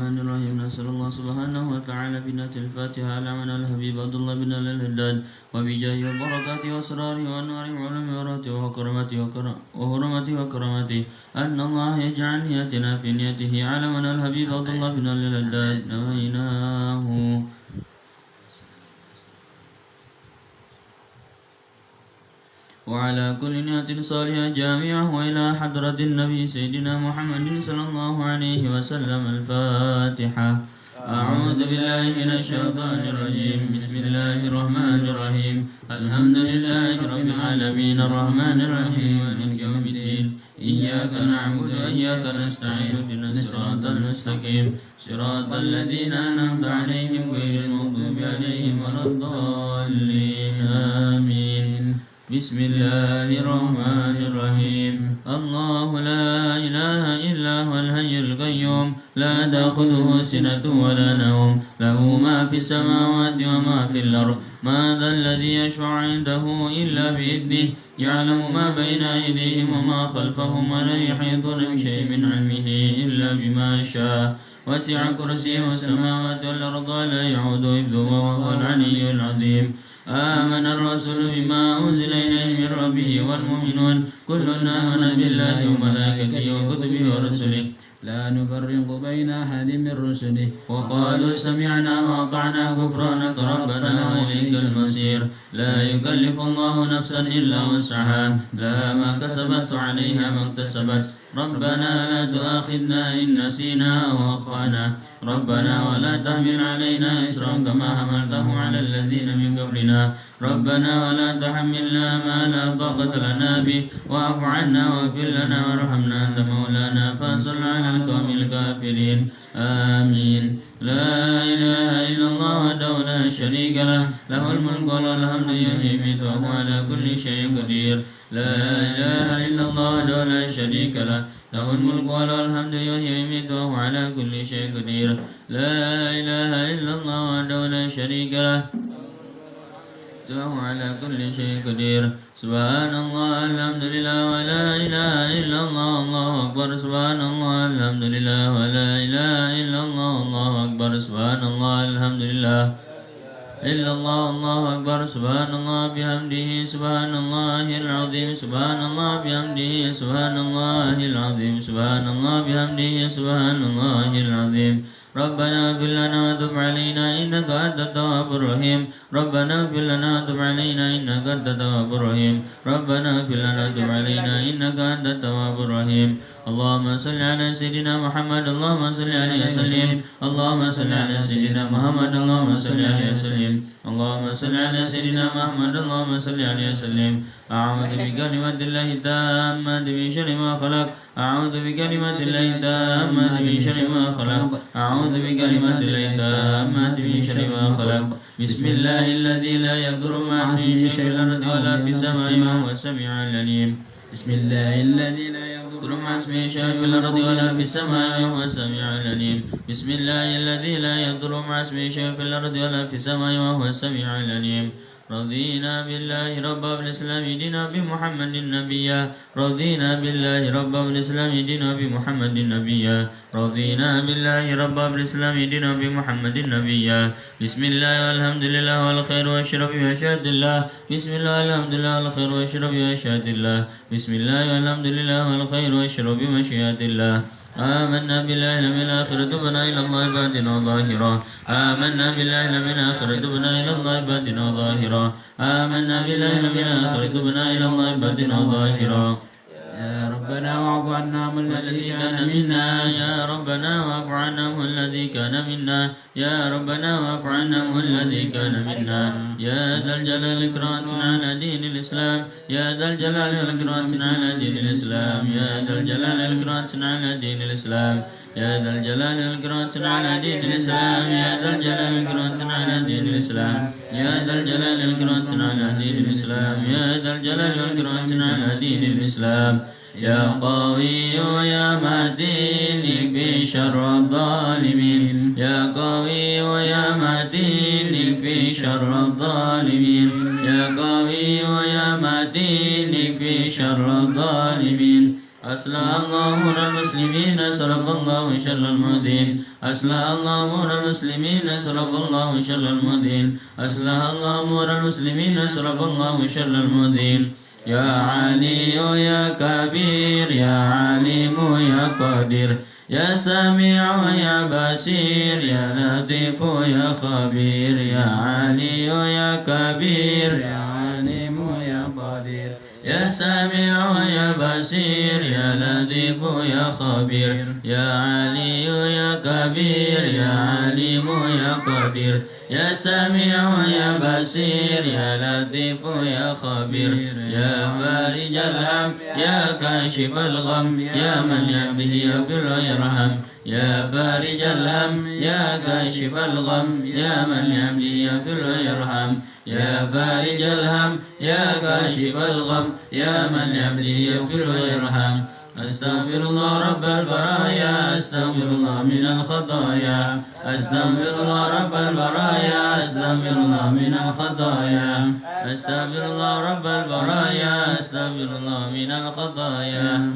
الرحمن الرحيم. نسأل الله سبحانه وتعالى بنات الفاتحة على من الحبيب عبد الله بن الهداد وبجاه وبركاته وأسراره وأنواره وعلومه ورحمته وحرمته وكرامته أن الله يجعل نيتنا في نيته على من الحبيب عبد الله بن الهداد نويناه وعلى كل نية صالحة جامعة وإلى حضرة النبي سيدنا محمد صلى الله عليه وسلم. الفاتحة. أعوذ بالله من الشيطان الرجيم. بسم الله الرحمن الرحيم. الحمد لله رب العالمين الرحمن الرحيم مالك يوم الدين. إياك نعبد وإياك نستعين اهدنا الصراط المستقيم صراط الذين أنعمت عليهم غير المغضوب عليهم ولا الضالين. آمين. بسم الله الرحمن الرحيم. الله لا إله إلا هو الحي القيوم لا تأخذه سنة ولا نوم له ما في السماوات وما في الأرض. ما ذا الذي يشفع عنده إلا بإذنه يعلم ما بين أيديهم وما خلفهم ولا يحيطون بشيء من علمه إلا بما شاء. وسع كرسيه السماوات والأرض ولا يعود حفظهما وهو العلي العظيم. آمن الرسول بما أنزل إليه من ربه والمؤمنون كل آمن بالله وملائكته وكتبه ورسله لا نفرق بين أحد من رسله وقالوا سمعنا وأطعنا غفرانك ربنا وإليك المصير. لا يكلف الله نفسا إلا وسعها لها ما كسبت وعليها ما اكتسبت. ربنا لا تؤاخذنا إن نسينا أو أخطأنا ربنا ولا تحمل علينا إصرا كما حملته على الذين من قبلنا ربنا ولا تحملنا ما لا طاقة لنا به واعف عنا واغفر لنا وارحمنا أنت مولانا فانصرنا على القوم الكافرين. آمين. لا إله إلا الله وحده لا شريك له له الملك وله الحمد يحيي ويميت وهو على كل شيء قدير. لا إله إلا الله وحده لا شريك له له الملك وله الحمد يحيي ويميت وهو على كل شيء قدير. لا إله إلا الله وحده لا شريك له وهو على كل شيء قدير. سبحان الله الحمد لله ولا إله إلا الله الله أكبر. سبحان الله الحمد لله ولا إله إلا الله الله أكبر. سبحان الله الحمد لله إلا الله الله أكبر. سبحان الله بحمده سبحان الله العظيم. سبحان الله بحمده سبحان الله العظيم. سبحان الله بحمده سبحان الله العظيم. ربنا اغفر لنا وتب علينا إنك أنت التواب الرحيم. ربنا اغفر لنا وتب علينا إنك أنت التواب الرحيم. ربنا اغفر لنا وتب علينا إنك أنت التواب الرحيم. اللهم صل على سيدنا محمد. اللهم صل عليه وسلم. اللهم صل على سيدنا محمد. اللهم صل عليه وسلم. اللهم صل على سيدنا محمد. اللهم صل عليه وسلم. أعوذ بكلمات الله التامة من شر ما خلق. أعوذ بكلمات الله التامة من شر ما خلق. أعوذ بكلمات الله التامة من شر ما خلق. بسم الله الذي لا يضر مع اسمه شيء في الأرض ولا في السماء وهو السميع العليم. بسم الله الذي لا يضر مع اسمه شيء في الأرض ولا في السماء وهو السميع العليم. بسم الله الذي لا يضر مع اسمه شيء في الأرض ولا في السماء وهو السميع العليم. رضينا بالله ربا وبالإسلام دينا بمحمد نبيا. رضينا بالله ربا وبالإسلام دينا بمحمد نبيا. رضينا بالله ربا وبالإسلام دينا بمحمد نبيا. بسم الله والحمد لله والخير والشرف وشهادة الله. بسم الله والحمد لله والخير والشرف وشهادة الله. بسم الله والحمد لله والخير والشرف وشهادة الله. آمنا بالله من الآخرة تبنا إلى الله باطنا وظاهرا. آمنا بالله من الآخرة تبنا إلى الله باطنا وظاهرا. آمنا بالله من الآخرة تبنا إلى الله باطنا وظاهرا. يا ربنا واعف عنا من الذي كان منا. يا ربنا واعف عنا من الذي كان منا. يا ربنا واعف عنا من الذي كان منا. يا ذا الجلال والإكرام على دين الإسلام. يا ذا الجلال والإكرام على دين الإسلام. يا ذا الجلال والإكرام على دين الإسلام. يا ذا الجلال والإكرام على دين الإسلام. يا ذا الجلال والإكرام على دين الإسلام. يا ذا الجلال والإكرام على دين الإسلام. يا ذا الجلال والإكرام على دين الإسلام. يا قوي يا متين في شر الظالمين. يا قوي يا متين في شر الظالمين. يا قوي يا متين في شر الظالمين. أصلح الله أمور المسلمين صرف الله شر المؤذين أصلح الله أمور المسلمين صرف الله شر المؤذين أصلح الله أمور المسلمين صرف الله شر المؤذين يا علي يا كبير يا عليم يا قدير يا سميع يا بصير يا لطيف يا خبير يا علي يا كبير يا عليم يا قدير يا سميع يا بصير يا لطيف يا خبير يا علي يا كبير يا عليم يا قدير يا سميع يا بصير يا لطيف يا خبير يا فارج الهم يا كاشف الغم يا من يهده يغفر ويرحم يا فارج الهم يا كاشف الغم يا من يهده يغفر ويرحم يا فارج الهم يا كاشف الغم يا من يهده يغفر ويرحم أستغفر الله رب البرايا أستغفر الله من الخطايا أستغفر الله رب البرايا أستغفر الله من الخطايا أستغفر الله رب البرايا أستغفر الله من الخطايا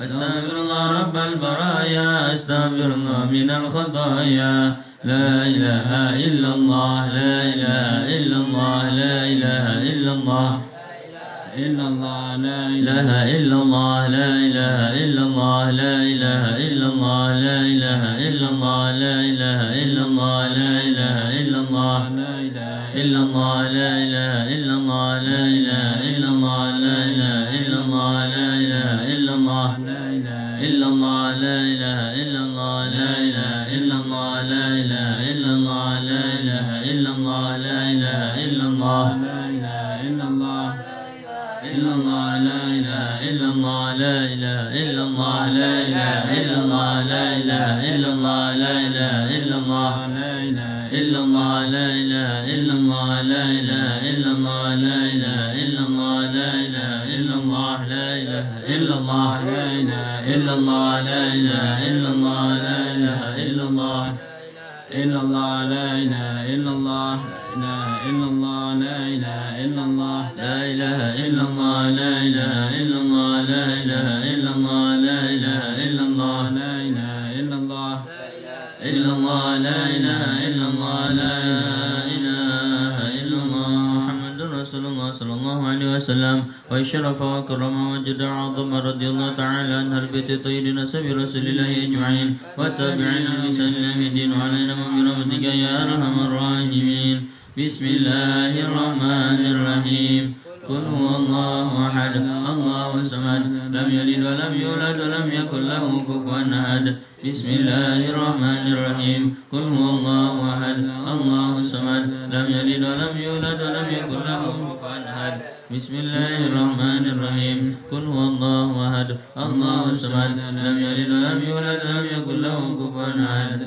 أستغفر الله رب البرايا أستغفر الله من الخطايا لا إله إلا الله لا إله إلا الله لا إله إلا الله إلا الله لا إله إلا الله لا إله إلا الله لا إله إلا الله لا إله إلا الله لا إله إلا الله لا إله إلا الله لا إله إلا الله لا إله إلا الله لا إله إلا الله لا إله إلا الله لا إله إلا الله لا إله إلا الله لا إله إلا الله لا إله إلا الله لا إله إلا الله لا إله إلا الله لا إله إلا الله لا إله إلا الله إلا الله لا إله إلا الله لا إله إلا الله لا إله إلا الله لا إله إلا الله لا إله إلا الله لا إله إلا الله لا إله إلا الله لا إله إلا الله لا إله إلا الله لا إله إلا الله لا إله إلا الله لا إله إلا الله لا إله إلا الله لا إله إلا الله إلا الله لا إله إلا الله لا إلا الله لا إله إلا الله لا إله إلا الله لا إله إلا الله لا إله إلا الله لا إله إلا الله لا إله إلا الله إلا الله لا إله إلا الله لا إله إلا الله محمد رسول الله صلى الله عليه وسلم وشرف وكرم وجد عظم رضي الله تعالى عن البيت الطيبين سبي رسول الله أجمعين والتابعين لسان الدين وعلينا برحمتك يا أرحم الراحمين بسم الله الرحمن الرحيم قل هو الله أحد الله الصمد لم يلد ولم يولد ولم يكن له كفوا أحد بسم الله الرحمن الرحيم قل هو الله أحد الله الصمد لم يلد ولم يولد ولم يكن له كفوا أحد بسم الله الرحمن الرحيم قل هو الله أحد الله الصمد لم يلد ولم يولد ولم يكن له كفوا أحد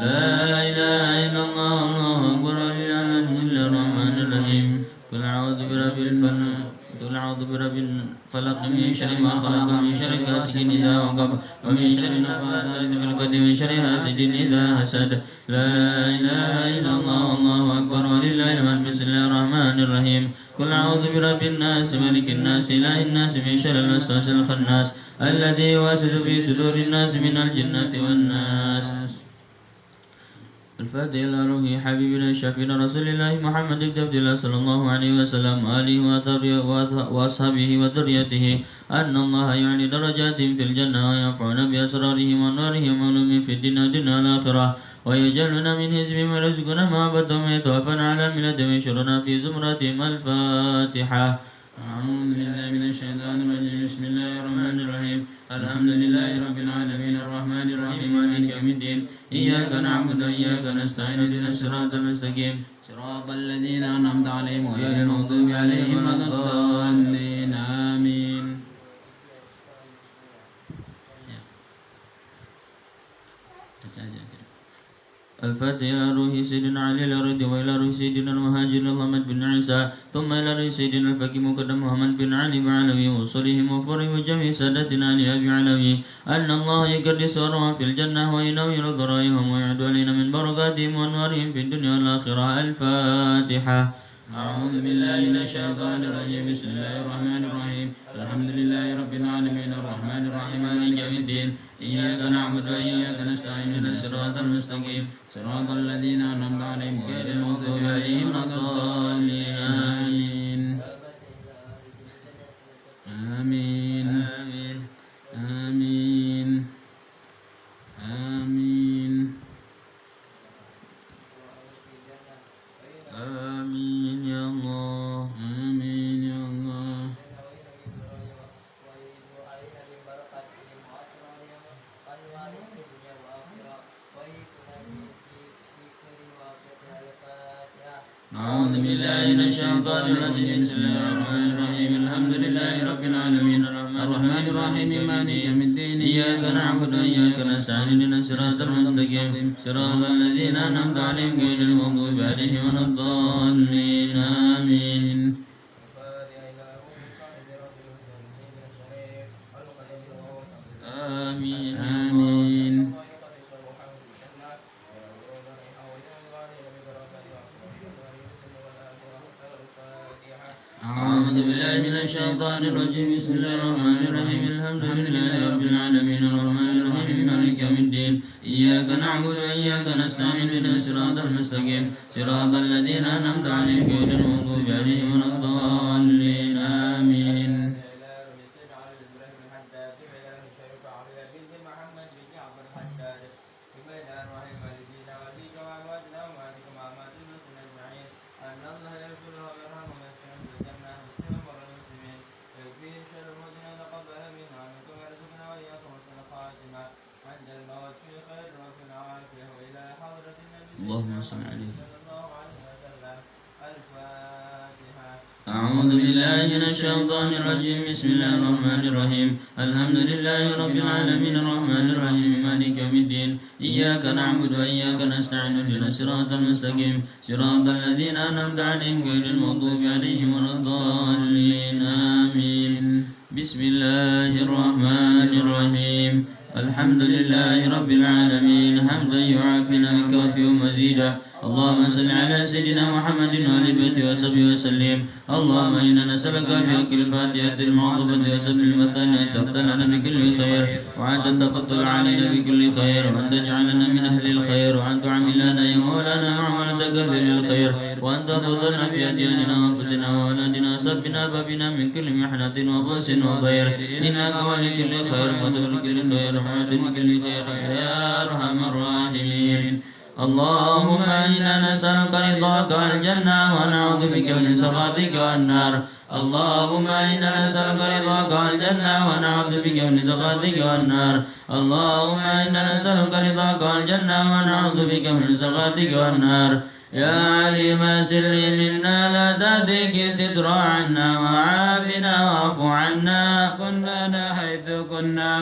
لا إله إلا الله الله أكبر بسم الله الرحمن الرحيم قل أعوذ برب الفلق قل أعوذ برب الفلق من شر ما خلق من شر غاسق إذا وقب ومن شر النفاثات في العقد من شر حاسد إذا حسد لا إله إلا الله الله أكبر ولله الملك بسم الله الرحمن الرحيم قل أعوذ برب الناس ملك الناس إله الناس من شر الوسواس الخناس الذي يوسوس في صدور الناس من الجنة والناس الفاتحة إلى روح حبيبنا شفينا رسول الله محمد بن عبد الله صلى الله عليه وسلم آله وأصحابه وذريته أن الله يعني درجات في الجنة وينفعنا بأسرارهم ونورهم وعلومهم في الدنيا والدنيا والآخرة ويجعلنا من حزبهم ويرزقنا محبتهم ويتوفنا على ملتهم ويشرنا في زمرتهم الفاتحة أعوذ بالله من الشيطان الرجيم بسم الله الرحمن الرحيم الحمد لله رب العالمين الرحمن الرحيم مالك يوم الدين إياك نعبد وإياك نستعين اهدنا الصراط المستقيم صراط الذين أنعمت عليهم غير المغضوب عليهم ولا الضالين آمين الفاتحة إلى روح سيدنا علي الأرض وإلى روح سيدنا المهاجر محمد بن عيسى ثم إلى روح سيدنا الفقيه مقدم محمد بن علي بعلوي وصلهم وفرهم وجميع سادتنا لأبي علوي أن الله يقدس أرواح في الجنة وينوّر ضرائهم ويعد علينا من بركاتهم وأنوارهم في الدنيا والآخرة الفاتحة أعوذ بالله من الشيطان الرجيم بسم الله الرحمن الرحيم الحمد لله رب العالمين الرحمن الرحيم مالك يوم الدين إياك نعبد وإياك نستعين اهدنا الصراط المستقيم صراط الذين أنعمت عليهم غير المغضوب عليهم ولا الضالين آمين آمين آمين آمين آمين يا الله آمين يا الله أعوذ بالله من الشيطان الرجيم بسم الله الرحمن الرحيم الحمد لله رب العالمين الرحمن الرحيم مالك يوم الدين إياك نعبد وإياك نستعين اهدنا الصراط المستقيم صراط الذين أنعمت عليهم غير المغضوب عليهم ولا الضالين آمين آمين آمين أعوذ بالله من الشيطان الرجيم بسم الله الرحمن الرحيم الحمد لله رب العالمين الرحمن الرحيم مالك يوم الدين إياك نعبد وإياك نستعين اهدنا الصراط المستقيم صراط الذين أنعمت عليهم غير المغضوب عليهم ولا الضالين آمين اللهم صل عليه. أعوذ بالله من الشيطان الرجيم بسم الله الرحمن الرحيم الحمد لله رب العالمين الرحمن الرحيم مالك يوم الدين إياك نعبد وإياك نستعين اهدنا الصراط المستقيم صراط الذين أنعمت عليهم غير المغضوب عليهم ولا الضالين آمين بسم الله الرحمن الرحيم الحمد لله رب العالمين حمدا يعافينا كافي مزيدا اللهم صل على سيدنا محمد وآل بيته وصحبه وسلم اللهم إنا نسألك بحق الفاتحة المعظمة وسبل المثاني أن تفتح لنا بكل خير وأن تتفضل علينا بكل خير وأن تجعلنا من أهل الخير وأن تعاملنا يا مولانا معاملتك بالخير وأن تفضلنا في أدياننا وأنفسنا وأولادنا وصبنا بابنا من كل محنة وبؤس وضير إنك ولي كل خير وتولي كل خير وحمد كل خير يا أرحم الراحمين اللهم إنا نسألك رضاك والجنة ونعوذ بك من سخطك والنار اللهم إنا نسألك رضاك والجنة ونعوذ بك من سخطك والنار اللهم إنا نسألك رضاك والجنة ونعوذ بك من سخطك والنار يا عليم سر منا لا تهديك ستر عنا وعافنا واعف عنا كنا حيث كنا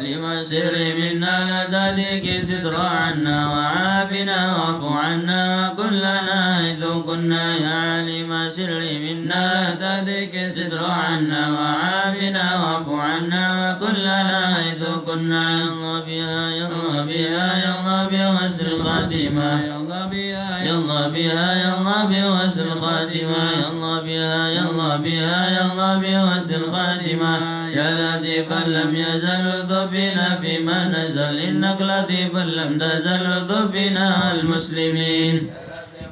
لما سر منا لا تهديك ستر عنا وعافنا واعف عنا كلنا حيث كنا يا عليم سر منا لا تهديك ستر عنا وعافنا واعف عنا كلنا حيث كنا يا الله بها يا الله بها يا الله بوصل الخاتمة يا الله بها يا الله بها يا الله بوصل الخاتمة يا الله بها يا الله بها يا الله بوصل الخاتمة يا لطيفا لم يزل بنا فيما نزل إنك لطيفا لم تزل بنا المسلمين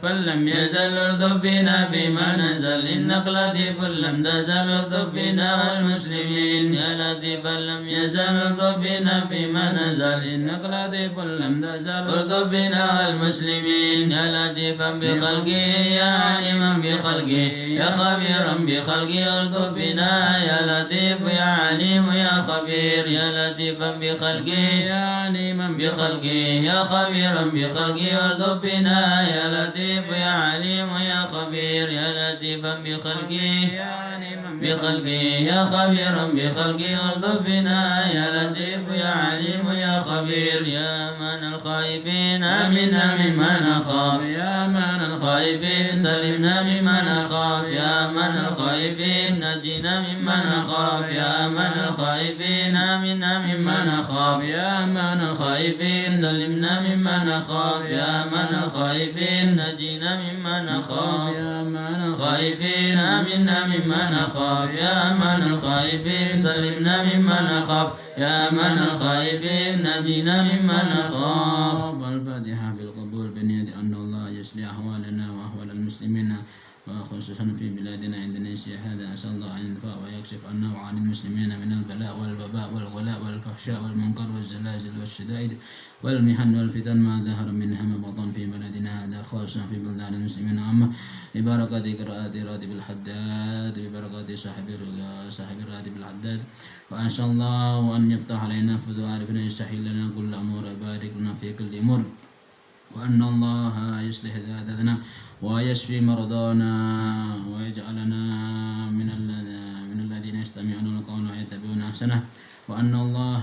فلم يزل بنا فيما نزل إنك لطيف لم تزل بنا المسلمين يا لطيفا لم يزل بنا فيما نزل إنك لطيف لم تزل بنا المسلمين يا لطيفا بخلقه يا عليما بخلقه يا خبيرا بخلقه الطف بنا يا لطيف يا عليم يا خبير يا لطيفا بخلقه يا عليما بخلقه يا خبيرا بخلقه الطف بنا يا لطيف يا عليم يا خبير يا لطيفا بخلقه يا عليما بخلقه يا خبيرا بخلقه الطف بنا يا لطيف يا عليم يا خبير يا من الخائفين آمنا مما نخاف يا من الخائفين سلمنا مما نخاف يا من الخائفين نجنا مما نخاف يا من الخائفين آمنا مما نخاف يا من الخائفين سلمنا مما نخاف يا من الخائفين نجينا مما نخاف يا أمان الخائفين آمنا مما نخاف يا أمان الخائفين سلمنا مما نخاف يا أمان الخائفين نجينا مما نخاف. الفاتحة بالقبول بنية أن الله يصلح أحوالنا وأحوال المسلمين وخصوصا في بلادنا إندونيسيا. هذا أسأل الله أن ينفع ويكشف عنا وعن المسلمين من البلاء والوباء والغلاء والفحشاء والمنكر والزلازل والشدائد والمحن والفتن ما ظهر منها ما بطن في بلدنا هذا خاصة في بلدان المسلمين عامة ببركة قراءة راتب الحداد ببركة صاحب راتب الحداد. وأسأل الله أن يفتح علينا فتوح عارفنا يستحيل لنا كل أمور ويبارك لنا في كل أمور وأن الله يصلح ذاتنا ويشفي مرضانا ويجعلنا من الذين يستمعون القول ويتبعون أحسنه وأن الله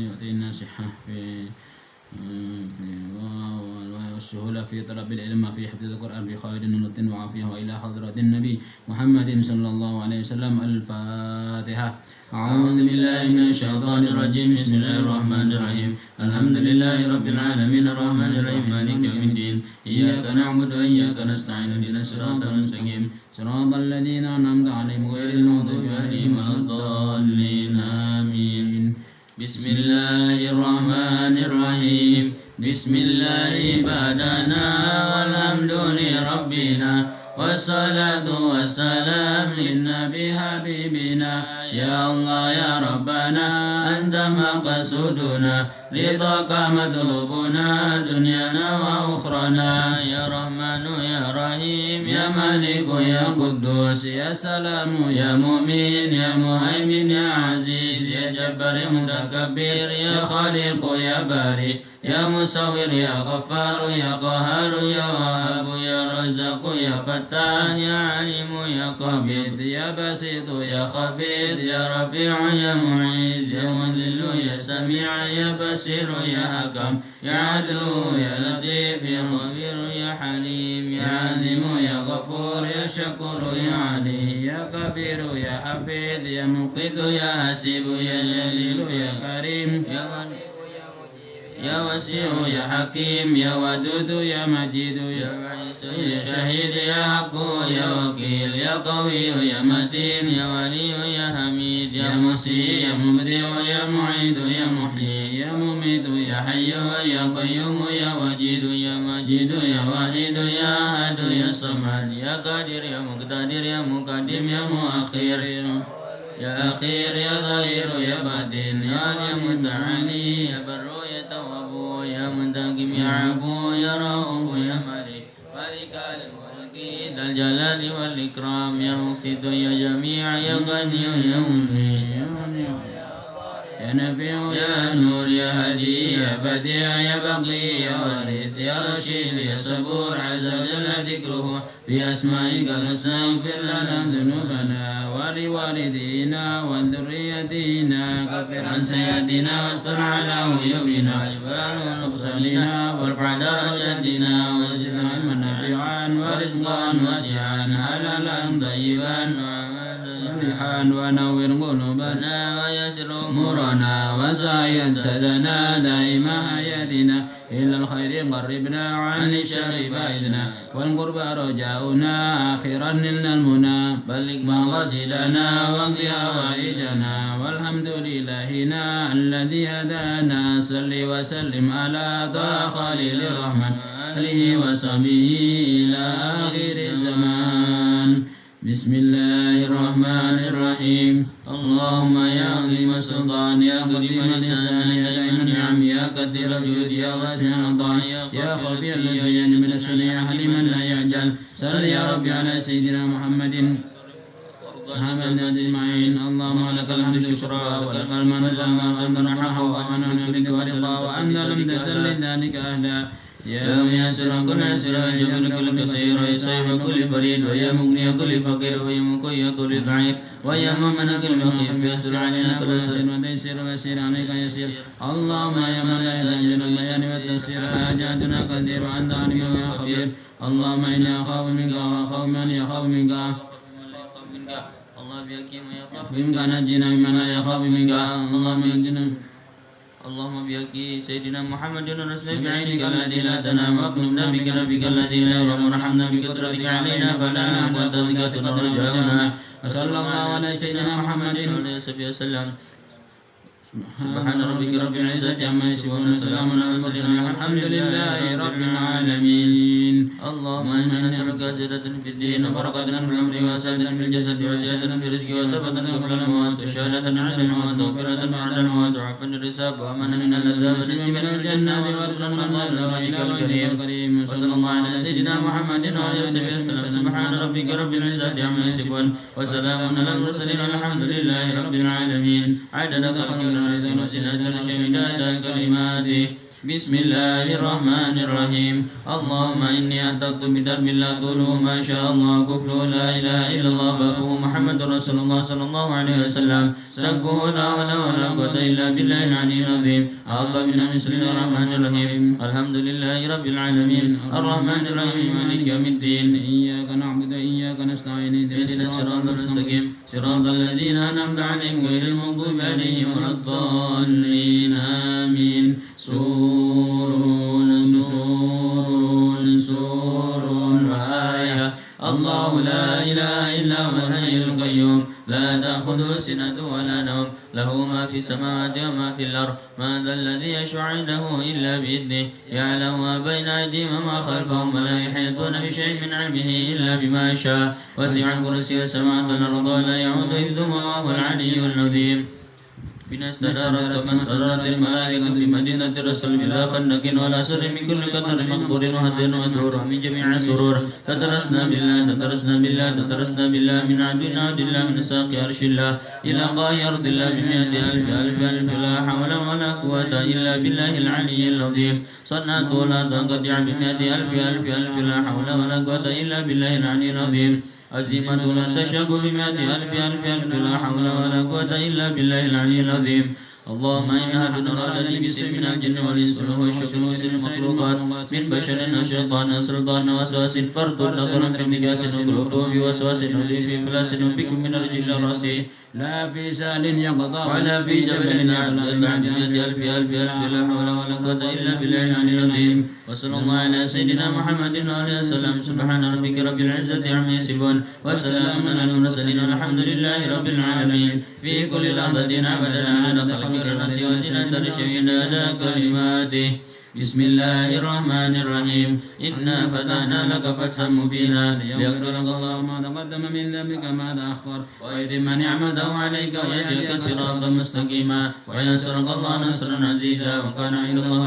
يعطينا صحة في والسهولة في طلب العلم في حفظ القرآن بخير ونط وعافية وإلى حضرة النبي محمد صلى الله عليه وسلم. الفاتحة. أعوذ بالله من الشيطان الرجيم. بسم الله الرحمن الرحيم. الحمد لله رب العالمين الرحمن الرحيم مالك يوم الدين إياك نعبد وإياك نستعين اهدنا الصراط المستقيم صراط الذين أنعمت عليهم غير المغضوب عليهم ولا الضالين آمين. بسم الله الرحمن الرحيم. بسم الله عبادنا والحمد لربنا والصلاة والسلام للنبي حبيبنا يا الله يا ربنا أنت مقصودنا رضاك مطلوبنا دنيانا وأخرنا يا رحمن يا رحيم يا مالك يا قدوس يا سلام يا مؤمن يا مهيمن يا عزيز يا جبار يا متكبر يا خالق يا باري يا مصور يا غفار يا قهار يا وهاب يا رزاق يا فتاح يا عليم يا قبيض يا بسيط يا خفيض يا رفيع يا معيز يا مذل يا سميع يا بصير يا حكم يا عدل يا لطيف يا خبير يا حليم يا عظيم يا غفور يا شكور يا علي يا كبير يا حفيظ يا مقيت يا حسيب يا جليل يا كريم يا غني يا وسيع يا حكيم يا ودود يا مجيد يا عيسى يا شهيد يا حق يا وكيل يا قوي يا متين يا ولي يا حميد يا مسيء يا مبدع يا معيد يا محيي يا مميت يا حي يا قيوم يا وجيد يا مجيد يا واحد يا أحد يا صمد يا قادر يا مقتدر يا مقدم يا مؤخر يا أخير يا ظهير يا باطن يا متعالي يا بر يا تواب يا منتقم يا عفو يا رؤوف يا ملك مالك الملك ذا الجلال والإكرام يا مقسط يا جميع يا غني يا منيع يا نبي يا نور يا هدي يا بديع يا بقي يا وارث يا رشيد يا صبور عز وجل ذكره بأسمائك نستغفر لنا ذنوبنا ولوالدينا وذريتنا كفر عن سيئاتنا واستر على عيوبنا واجبر ونقصاننا وارفع درجاتنا وزد علما نافعا ورزقا واسعا حلالا طيبا صالحا ونور قلوبنا ويسر امورنا وسعيا سدنا دائما حياتنا إلى الخير قربنا عن الشر بعدنا والقرب رجاؤنا آخرا نلنا المنى بلغ مقاصدنا واقض حوائجنا والحمد للهنا الذي هدانا صل وسلم على طه خليل الرحمن آله وصحبه إلى آخر الزمان. بسم الله الرحمن الرحيم. اللهم يا عظيم السلطان يا قديم الإحسان يا دائم النعم يا كثير الجود يا واسع العطاء يا خبير الذي من السنة يا حليما لا يعجل صل يا ربي على سيدنا محمد صحابة أجمعين. اللهم لك الحمد شكرا ولك المن اللهم أنت الرحمة وأمن بك ورضا وأنت لم تزل لذلك أهلا يا ميسر كل عسر جبر كل كثير ويسيف كل فريد ويا مغني كل فقير ويا مقوي كل ضعيف ويا ممن كل مخيف يسر علينا كل سر وتيسير ويسير عليك يسير. اللهم يا من لا يزال البيان والتفسير حاجاتنا كثير وأنت عليم يا خبير. اللهم إني أخاف منك وأخاف من يخاف منك الله بيكيم يخاف منك نجنا ممن لا يخاف منك. اللهم يجنا اللهم بحق سيدنا محمد ونسل بعينك الذي لا تنام واقلبنا بك الذي لا يرام ورحمنا بقدرتك علينا فلا نحب وانت زكاتنا ورجاؤنا وصلى الله على سيدنا محمد وعلى اله وسلم. سبحان ربك رب العزة عما يصفون وسلام على المرسلين والحمد لله رب العالمين. اللهم إنا نسألك زيادة في الدين وبركة في الأمر وسعادة في الجسد وزيادة في الرزق وثبتا قبل الموت وشهادة عند الموت وغفرة بعد الموت وعفوا الرزق وأمنا من العذاب ونسيبا من الجنة وارزقنا من ذلك الكريم. وصلى الله على سيدنا محمد وعلى آله وسلم. سبحان ربك رب العزة عما يصفون وسلام على المرسلين والحمد لله رب العالمين. عدد خلقه وزنة شمداد كلماته. بسم الله الرحمن الرحيم. اللهم إني أحتقت بدرب لا طوله ما شاء الله كفله لا إله إلا الله بابه محمد رسول الله صلى الله عليه وسلم. سقفه لا ولا ولا قوة إلا بالله العلي العظيم. أعطى بنا بسم الله الرحمن الرحيم. الحمد لله رب العالمين الرحمن الرحيم مالك يوم الدين. إياك نعبد وإياك نستعين اهدنا الصراط المستقيم صراط الذين أنعمت عليهم غير المغضوب عليهم ولا الضالين آمين. سور وآية. الله لا إله إلا هو الحي القيوم لا تأخذه سنة ولا نوم له ما في السماوات وما في الأرض. ما ذا الذي يشفع عنده إلا بإذنه يعلم ما بين أيديهم وما خلفهم ولا يحيطون بشيء من علمه إلا بما شاء. وسع كرسي السماوات والأرض ولا يعود حفظهما وهو العلي العظيم. بنا استدارت كما استدارت الملائكة بمدينة الرسول بلا خندق ولا سر من كل قدر مقدور وهدر مدهور من جميع السرور. تدرسنا بالله من عبد الله من ساق عرش الله إلى قاء أرض الله بمئة ألف لا حول ولا قوة إلا بالله العلي العظيم. صنعت ولا تنقطع بمئة ألف لا حول ولا قوة إلا بالله العلي العظيم. عزيمة لا تشاق بمئة ألف لا حول ولا قوة إلا بالله العلي العظيم. اللهم إنها تنرى لي بسم من الجن والإنس وهو الشكر وسر المخلوقات من بشر وشيطان وسلطان وسواس فرد نظر في انتكاس وقلوب بوسواس ودين في فلاس بكم من الرجل راسي لا في سال يقضى ولا في جبل يعلى بعد ألف لا حول ولا قوة إلا بالله العلي العظيم. وصلى الله على سيدنا محمد وعلى وسلم. سبحان ربك رب العزة عما يصفون وسلام على المرسلين والحمد لله رب العالمين. في كل لحظة أبدا على خلق الناس وزنة شهداء كلماته. بسم الله الرحمن الرحيم. إنا فتحنا لك فتحا مبينا ليغفر لك الله ما تقدم من ذنبك ما تأخر ويتم نعمته عليك ويهديك صراطا مستقيما وينصرك الله نصرا عزيزا وكان عند الله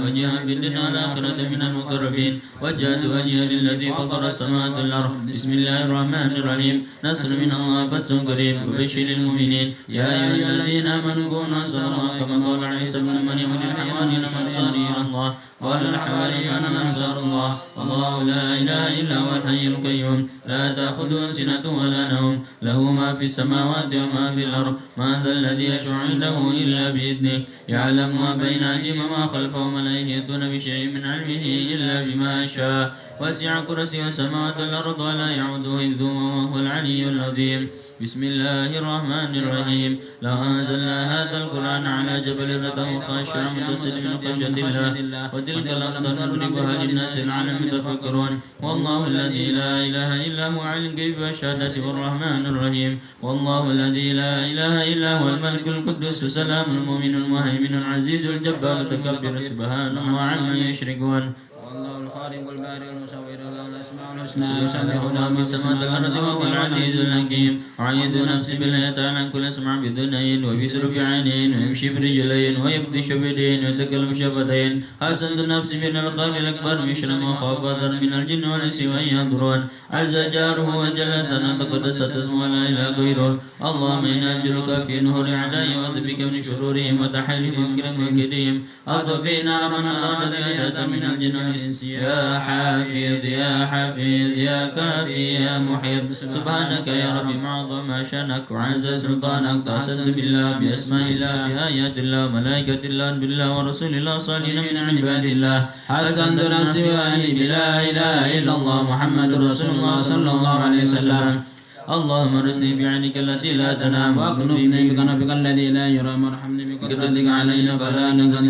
وجيها في الدنيا والآخرة من المقربين. وجهت وجهي للذي فطر السماوات والأرض. بسم الله الرحمن الرحيم. نصر من الله فتح قريب وبشر المؤمنين. يا أيها الذين آمنوا كونوا أنصار الله كما قال عيسى ابن مريم للحواريين من أنصاري الله قال الحواريون أنصار الله. الله لا إله إلا هو الحي القيوم لا تأخذه سنة ولا نوم له ما في السماوات وما في الأرض. ما ذا الذي يشفع عنده إلا بإذنه يعلم ما بين أيديهم وما خلفهم ولا يحيطون بشيء من علمه إلا بما شاء. وسع كرسيه السماوات والأرض ولا يعوده حفظهما وهو العلي العظيم. بسم الله الرحمن الرحيم. لو أنزلنا هذا القرآن على جبل لرأيته خاشعا متصدعا من خشية الله وتلك الأمثال نضربها للناس لعلهم يتفكرون. والله الذي لا إله إلا هو عالم الغيب والشهادة والرحمن الرحيم. والله الذي لا إله إلا هو الملك القدوس السلام المؤمن المهيمن العزيز الجبار المتكبر سبحان الله عما يشركون. والله الخالق البارئ المصور له الأسماء الحسنى يسبح له في السماوات والأرض وهو العزيز الحكيم. أعيذ نفسي بالله تعالى كل أسمع بذنين وبسر بعينين ويمشي برجلين ويبطش بيدين ويتكلم شفتين. حسنت نفسي من الخالق الأكبر مشرم وخاف ذر من الجن والإنس وأن يحضرون. عز جاره وجل سنة تقدست اسمه لا إله غيره. اللهم إنا نرجوك في نهور أعدائي وأعوذ بك من شرورهم وتحريم وكرم وكيدهم. أطفئنا من أراد بآيات من الجن والإنس يا حافظ يا حفيظ يا كافي يا محيط. سبحانك يا رب معظم شأنك وعز سلطانك. تحسنت بالله بأسماء الله بآيات الله وملائكة الله بالله ورسول الله صالحين من عباد الله. حسنت نفسي وأهلي بلا إله إلا الله محمد رسول الله صلى الله عليه وسلم. اللهم ارزقني بعينك التي لا تنام واكنفني بكنفك الذي لا يرام وارحمني بقدرتك علينا فلا ننقذ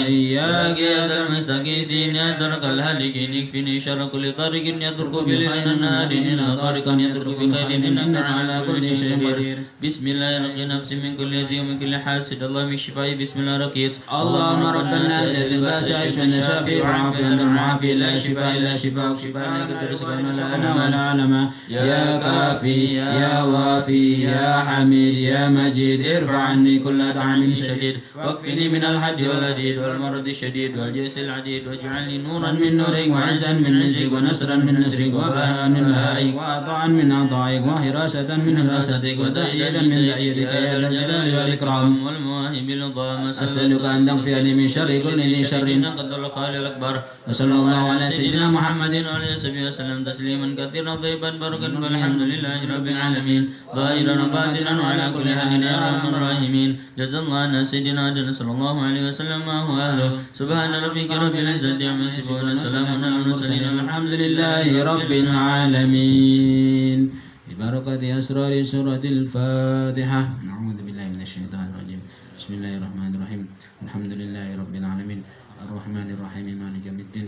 إياك يا ذا المستغيثين يا درك الهالكين اكفني شر كل طارق يترك بليل النهار إلا طارقا يترك بخير إنك على كل شيء قدير بسم الله رقي نفسي من كل يد ومن كل حاسد اللهم اشفعي بسم الله رقيت اللهم رب الناس ذي الباس اشف الشافي وعافي انت المعافي لا شفاء الا شفاءك شفاء لا قدر سبحانه ولا علم يا كافي يا وافي يا حميد يا مجيد ارفع عني كل طعام شديد واكفني من الحد والهديد والمرض الشديد والجيش العديد واجعلني نورا من نورك وعزا من عزك ونصرا من نصرك وبهاء من بهائك وعطاء من عطائك وحراسة من حراستك وتأييدا من تأييدك يا ذا الجلال والإكرام والمواهب العظام أسألك أن تغفر لي من شر كل ذي شر قدر الخالق الأكبر وصلى الله على سيدنا محمد وعلى آله وسلم تسليما كثيرا طيبا باركا فالحمد لله رب العالمين ظاهرا وباطنا وعلى كل حال يا ارحم الراحمين جزا الله عنا سيدنا عدن صلى الله عليه وسلم ما هو اهله سبحان ربك رب العزة عما يصفون سلام على المرسلين الحمد لله رب العالمين ببركة أسرار سورة الفاتحة نعوذ بالله من الشيطان الرجيم بسم الله الرحمن الرحيم الحمد لله رب العالمين الرحمن الرحيم مالك يوم الدين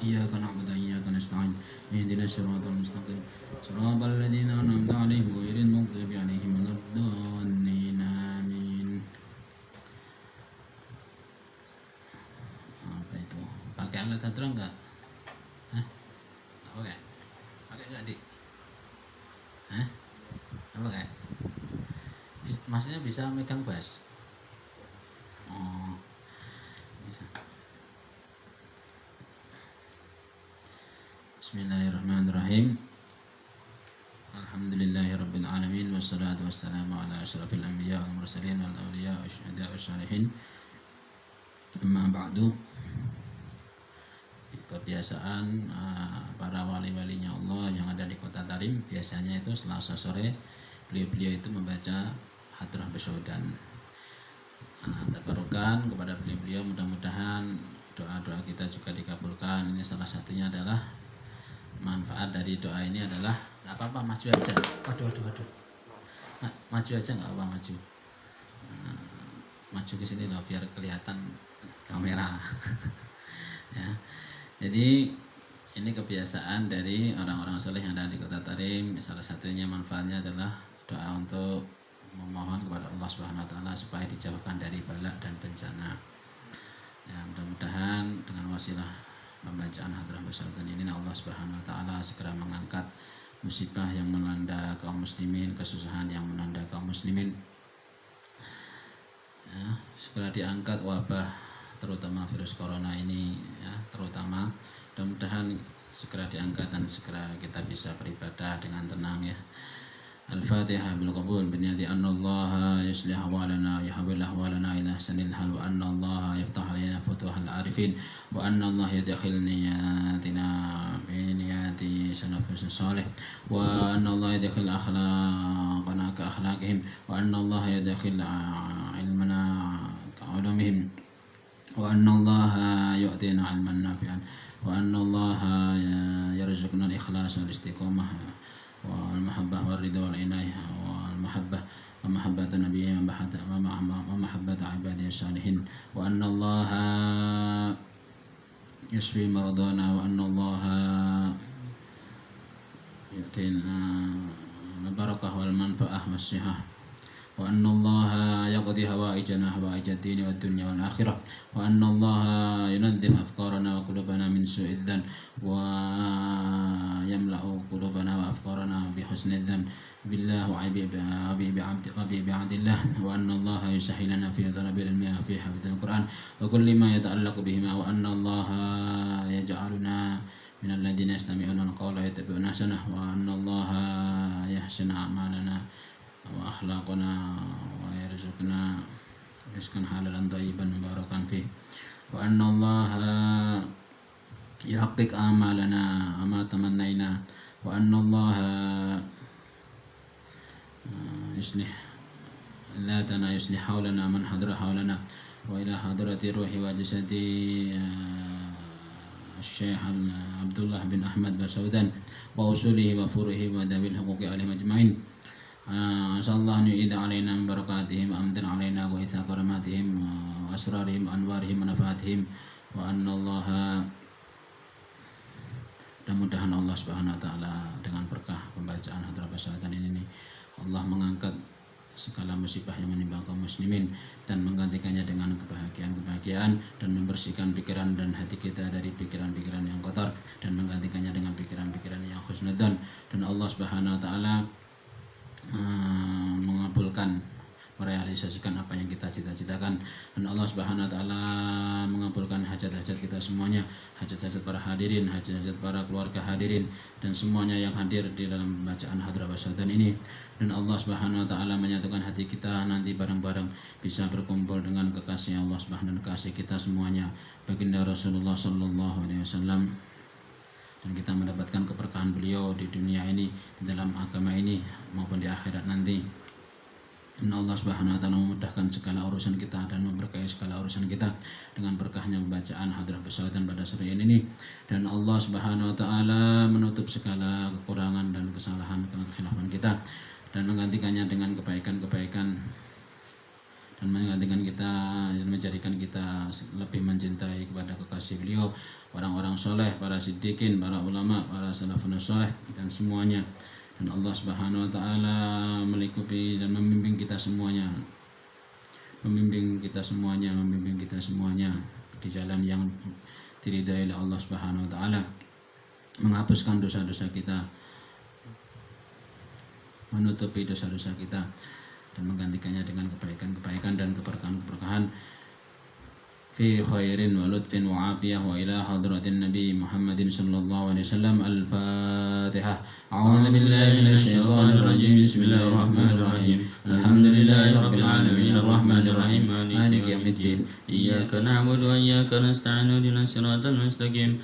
إياك نعبد وإياك نستعين اهدنا الصراط المستقيم صراط الذين أنعمت عليهم غير المغضوب عليهم ولا الضالين آمين. Apa itu? Pakai alat hadroh enggak? Hah? Pakai? Pakai enggak, Dik? Hah? Apa kayak? Maksudnya bisa megang bass? Oh, bisa. Bismillahirrahmanirrahim. Alhamdulillahirabbil alamin wassalatu wassalamu ala asyrafil anbiya wal mursalin wal awliya wasyuhada wassalihin. Amma ba'du. Kebiasaan para wali-walinya Allah yang ada di Kota Tarim biasanya itu Selasa sore beliau-beliau itu membaca Hadrah Besaudan. Tabarukan kepada beliau-beliau, mudah-mudahan doa-doa kita juga dikabulkan. Ini salah satunya adalah manfaat dari doa ini adalah nggak apa-apa, maju aja. Waduh. Nah, maju aja nggak apa, maju. Maju ke sini loh biar kelihatan kamera. Ya. Jadi ini kebiasaan dari orang-orang soleh yang ada di Kota Tarim. Salah satunya manfaatnya adalah doa untuk memohon kepada Allah Subhanahu wa taala supaya dijauhkan dari bala dan bencana. Ya, mudah-mudahan dengan wasilah pembacaan Hadrah Besaudan ini Allah Subhanahu wa taala segera mengangkat musibah yang melanda kaum muslimin, kesusahan yang melanda kaum muslimin. Ya, segera diangkat wabah terutama virus corona ini, ya, terutama mudah-mudahan segera diangkat dan segera kita bisa beribadah dengan tenang, ya. Al-Fatihah bil qabul binyati anna Allah yuslih ahwalana yahwil ahwalana ila ahsanil hal wa anna Allah yaftah alaina futuhal arifin wa anna Allah yadkhil niyatina bi niyati sanafus salih wa anna Allah yadkhil akhlaqana ka akhlaqihim wa anna Allah yadkhil ilmana ka ulumihim wa anna Allah yu'tina ilman nafi'an wa anna Allah yarzuqna al-ikhlas wal istiqamah والمحبة والرضا والعناية والمحبة ومحبة النبي ومحبة عباده الصالحين وأن الله يشفي مرضانا وأن الله يؤتينا البركة والمنفعة والصحة وأن الله يقضي حوائجنا حوائج الدين والدنيا والآخرة وأن الله ينظم أفكارنا وقلوبنا من سوء الظن ويملأ قلوبنا وأفكارنا بحسن الظن بالله وبي بعبد الله وأن الله يسهل لنا في طلب العلم وفي حفظ القرآن وكل ما يتعلق بهما وأن الله يجعلنا من الذين يستمعون القول ويتبعون أحسنه وأن الله يحسن أعمالنا وأخلاقنا ويرزقنا رزقا حلالا طيبا مباركا فيه وأن الله يحقق آمالنا وما تمنينا وأن الله يصلح ذاتنا يصلح حولنا من حضر حولنا وإلى حضرة روحي وجسدي الشيخ عبد الله بن أحمد بسودان وأصوله وفروعه وذوي الحقوق عليهم أجمعين. أسأل الله أن يعيد علينا من بركاتهم وأمدن علينا وإثاء كراماتهم وأسرارهم وأنوارهم ونفحاتهم وأن الله. Mudah-mudahan Allah Subhanahu wa taala dengan berkah pembacaan hadrat basyatan ini Allah mengangkat segala musibah yang menimpa kaum muslimin dan menggantikannya dengan kebahagiaan dan membersihkan pikiran dan hati kita dari pikiran-pikiran yang kotor dan menggantikannya dengan pikiran-pikiran yang husnudzon, dan Allah Subhanahu wa taala mengabulkan, merealisasikan apa yang kita cita-citakan, dan Allah Subhanahu wa taala mengabulkan hajat-hajat kita semuanya, hajat-hajat para hadirin, hajat-hajat para keluarga hadirin dan semuanya yang hadir di dalam bacaan hadrat basyatan ini, dan Allah Subhanahu wa taala menyatukan hati kita nanti bareng-bareng bisa berkumpul dengan kekasih Allah Subhanahu wa taala, kasih kita semuanya baginda Rasulullah sallallahu alaihi wasallam, dan kita mendapatkan keberkahan beliau di dunia ini, di dalam agama ini maupun di akhirat nanti. Dan Allah Subhanahu wa taala memudahkan segala urusan kita dan memberkahi segala urusan kita dengan berkahnya pembacaan hadrat basyatan pada sore ini, dan Allah Subhanahu wa taala menutup segala kekurangan dan kesalahan dan kekhilafan kita dan menggantikannya dengan kebaikan-kebaikan dan menggantikan kita dan menjadikan kita lebih mencintai kepada kekasih beliau, orang-orang soleh, para siddiqin, para ulama, para salafun soleh dan semuanya. Dan Allah Subhanahu wa taala melingkupi dan membimbing kita semuanya, membimbing kita semuanya di jalan yang diridhai oleh Allah Subhanahu wa taala, menghapuskan dosa-dosa kita, menutupi dosa-dosa kita dan menggantikannya dengan kebaikan-kebaikan dan keberkahan-keberkahan fi khairin wa lutfin wa afiyah wa ila hadratin Nabi Muhammadin sallallahu alaihi wasallam. Al-Fatihah. A'udzu billahi minasy syaithanir rajim. Bismillahirrahmanirrahim. Alhamdulillahi rabbil alamin arrahmanir rahim maliki yaumiddin. Iyyaka na'budu wa iyyaka nasta'in ihdinas siratal mustaqim.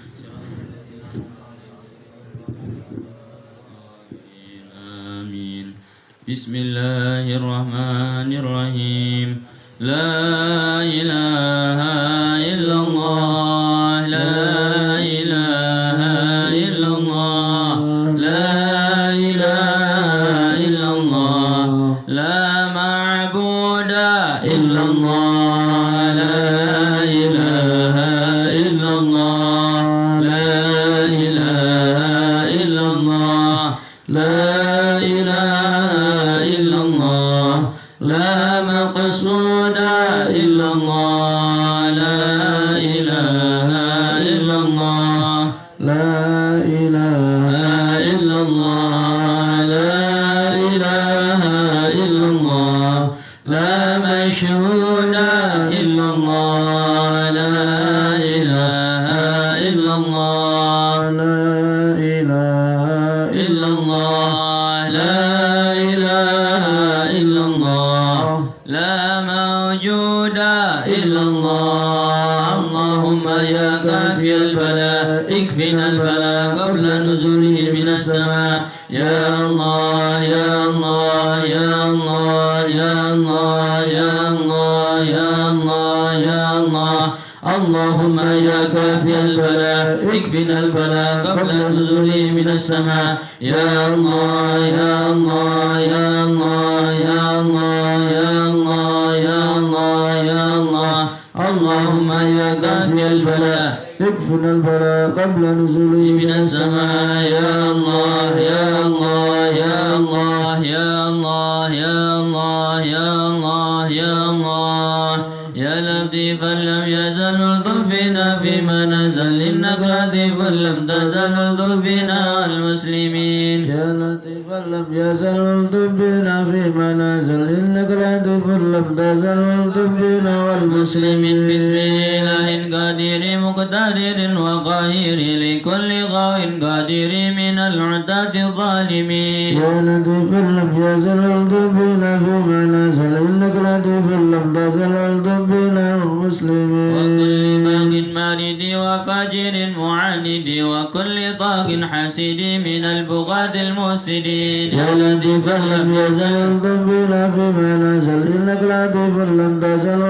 Amin. Bismillahirrahmanirrahim. La ilaha illallah, la ilaha illallah, la ilaha illallah, la ma'buda illallah, la ilaha illallah, la ilaha illallah, la ilaha illallah, la maqsuda illallah, la ilaha illallah, la ilaha illallah, la ilaha illallah, la mashhuda illallah, la ilaha illallah, la ilaha illallah, la ilaha illallah, la mawjuda illallah. Allahumma ya kafi al-bala ikfina al-bala qabla nuzulihi minas sama. Ya Allah, ya Allah, ya Allah, ya Allah, ya Allah, ya Allah, ya Allah. Allahumma ya kafi al-bala ikfina al-bala qabla nuzulihi minas sama. Ya Allah, ya Allah, ya Allah, ya Allah, ya Allah, ya Allah, ya Allah. Allahumma ya kafi al-bala ikfina al-bala qabla nuzulihi minas sama. Ya Allah, ya Allah, ya Allah, ya Allah, ya Allah, ya Allah, ya Allah. Ya latifan lam yazal ultufina fima nazal innaka latifan lam tazal ultufina al-muslimin. Ya latifan lam yazal ultufina fima nazal innaka latifan lam tazal ultufina wal-muslimin. Bismillahin qadiri muqtadirin wa qahiri likulli ghawin qadiri minal utati zalimin. Ya latifan lam yazal ultufina fima nazal innaka latifan lam tazal ultufina والمسلمين وكل باغ مارد وفاجر معاند وكل طاغ حاسد من البغاة المفسدين. يا لطيفا لم يزل بنا فيما نزل إنك لطيف لم تزل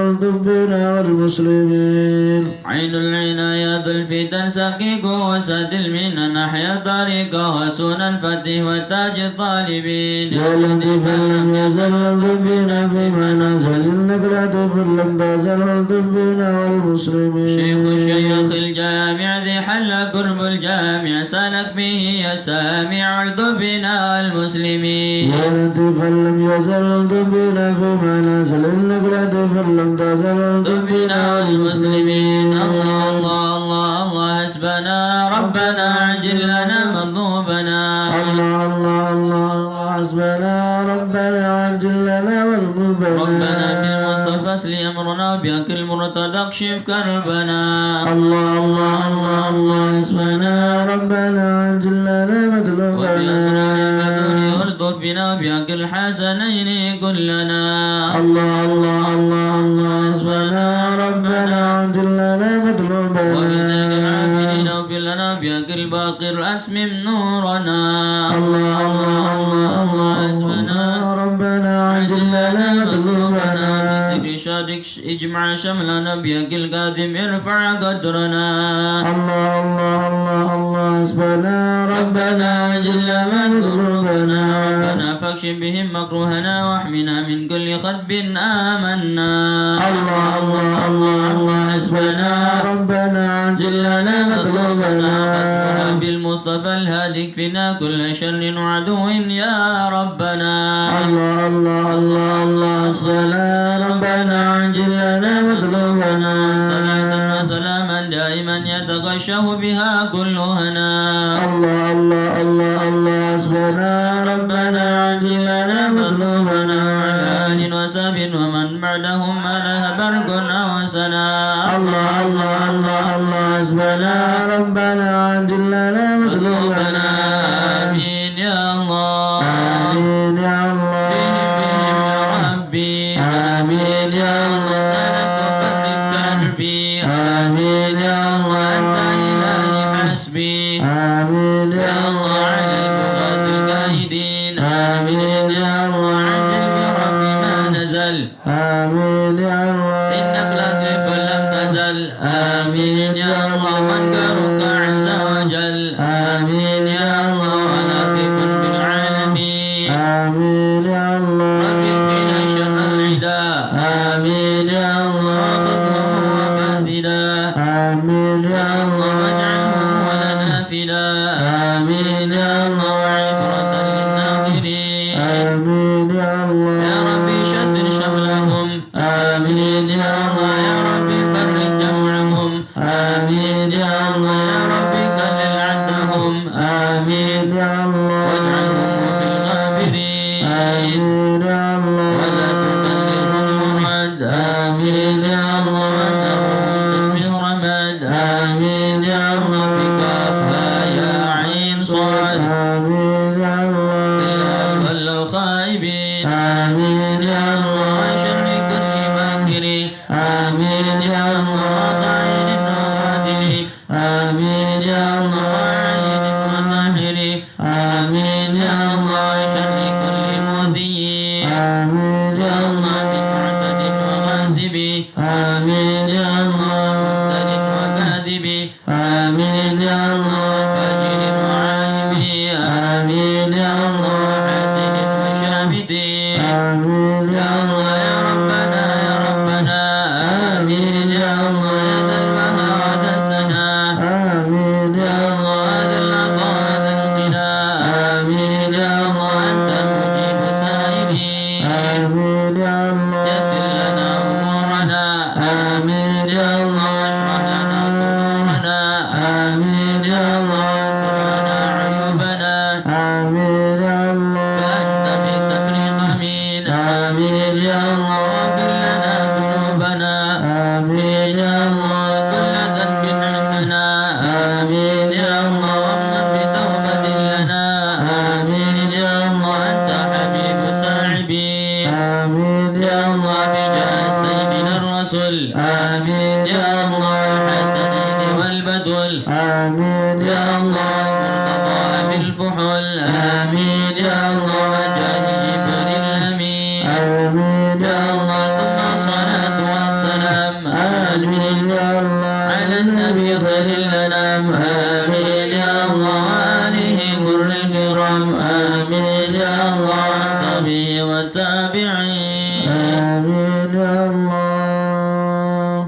بنا والمسلمين. عين العناية الفتن سقيق وسد المنن أحيا طريقه وسنن الفتح وتاج الطالبين يا لطيفا لم يزل بنا فيما نزل إنك لا تغفر لم تزل بنا والمسلمين شيخ الشيخ الجامع ذي حل قرب الجامع سلك به يا سامع الدبنا المسلمين يا لطيفا لم يزل بنا فيما نزل إنك لا تغفر لم تزل دبنا والمسلمين الله الله الله الله حسبنا ربنا عجل لنا مطلوبنا الله الله الله الله حسبنا ربنا عجل لنا والمبنا ربنا بالمصطفى اسلي امرنا بك المرتضى اكشف كربنا الله الله الله الله حسبنا ربنا عجل لنا وبأسرار مطلوبنا البدور ارضف بنا بك الحسنين كلنا الله الله الله الله حسبنا ربنا عجل لنا وبذلك مطلوبنا العابدين اغفر لنا بك الباقر اسمم نورنا الله الله الله الله حسبنا ربنا عجل لنا مطلوبنا بسر شادك اجمع شملنا بك القادم ارفع قدرنا الله الله الله الله حسبنا ربنا عجل لنا مطلوبنا ربنا فاكشف بهم مكروهنا واحمنا من كل خطب آمنا الله الله الله الله حسبنا ربنا عجل لنا مطلوبنا حسبنا بالمصطفى الهادي اكفنا كل شر وعدو يا ربنا الله الله الله الله حسبنا ربنا عجل لنا مطلوبنا صلاة وسلاما دائما يتغشه بها كل هنا الله الله الله الله حسبنا ربنا عجل لنا مطلوبنا آل وساب ومن بعدهم ما لها برق أو سنا الله الله الله الله حسبنا ربنا عجل لنا مطلوبنا آمين يا الله آمين يا الله بهم يا ربي آمين يا الله سلك وفرج كربي آمين يا الله أنت إلهي حسبي آمين يا يا الله الله عليك بغض الكائدين آمين يا الله عجل برب ما نزل آمين يا الله إنك لطيف لم تزل آمين يا الله وانكرك عز وجل آمين يا الله ولطيف بالعالمين آمين يا الله رب فينا شر العدا آمين يا الله وخذهم وبدلا آمين يا يا الله الله واجعلهم ولنا فدا آمين يا الله وعبرة للناظرين آمين يا الله يا ربي شدد شملهم آمين يا الله يا ربي فرج جمعهم آمين يا الله يا ربي كلل عدهم آمين يا الله واجعلهم في الغابرين آمين يا الله ولا تبلغهم مراد آمين يا الله تصبح رماد آمين يا الله بكافها يا عين صاد آمين يا الله إلا ولوا خائبين آمين يا الله وشر كل ماكر آمين يا الله وخائن وغادر آمين يا الله وعين وساحر آمين يا الله وشر كل مؤذي آمين يا الله من معتد وغاسب آمين يا الله مختل وكاذب آمين يا الله فاجر وعائب آمين يا الله حاسد وشامت آمين يا يا الله يا ربنا يا ربنا آمين يا الله يا ذا البهاء وذا السنا آمين يا يا الله ذا العطاء ذا الغنى آمين يا الله أنت مجيب السائلين آمين يا الله يسر لنا أمورنا آمين يا الله واشرح لنا صدورنا آمين يا الله واستر لنا عيوبنا آمين يا الله فأنت بستر قمين آمين يا الله واغفر لنا ذنوبنا آمين يا الله كل ذنب عندنا آمين يا الله وامن بتوبة لنا آمين يا الله وأنت حبيب التائبين آمين يا الله بجاه سيدنا الرسول آمين يا الله الحسنين والبدل آمين يا الله المرتضى بالفحل آمين يا الله وجاه جبريل الأمين آمين يا يا الله الله ثم الصلاة والسلام آمين يا الله على الكرام آمين يا الله وآله كل الكرام آمين يا الله وصحبه والتابعين آمين يا الله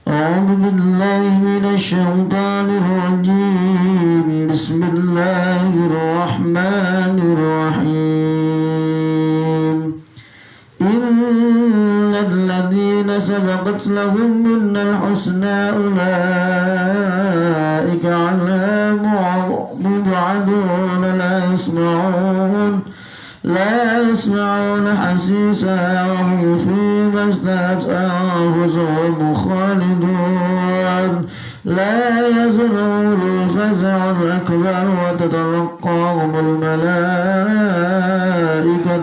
أعوذ بالله من الشيطان الرجيم بسم الله الرحمن الرحيم إن الذين سبقت لهم منا الحسنى أولئك عنها مبعدون لا يسمعون حسيسها وهم فيما اشتهت أنفسهم خالدون لا يزنون الفزع الأكبر وتتلقاهم الملائكة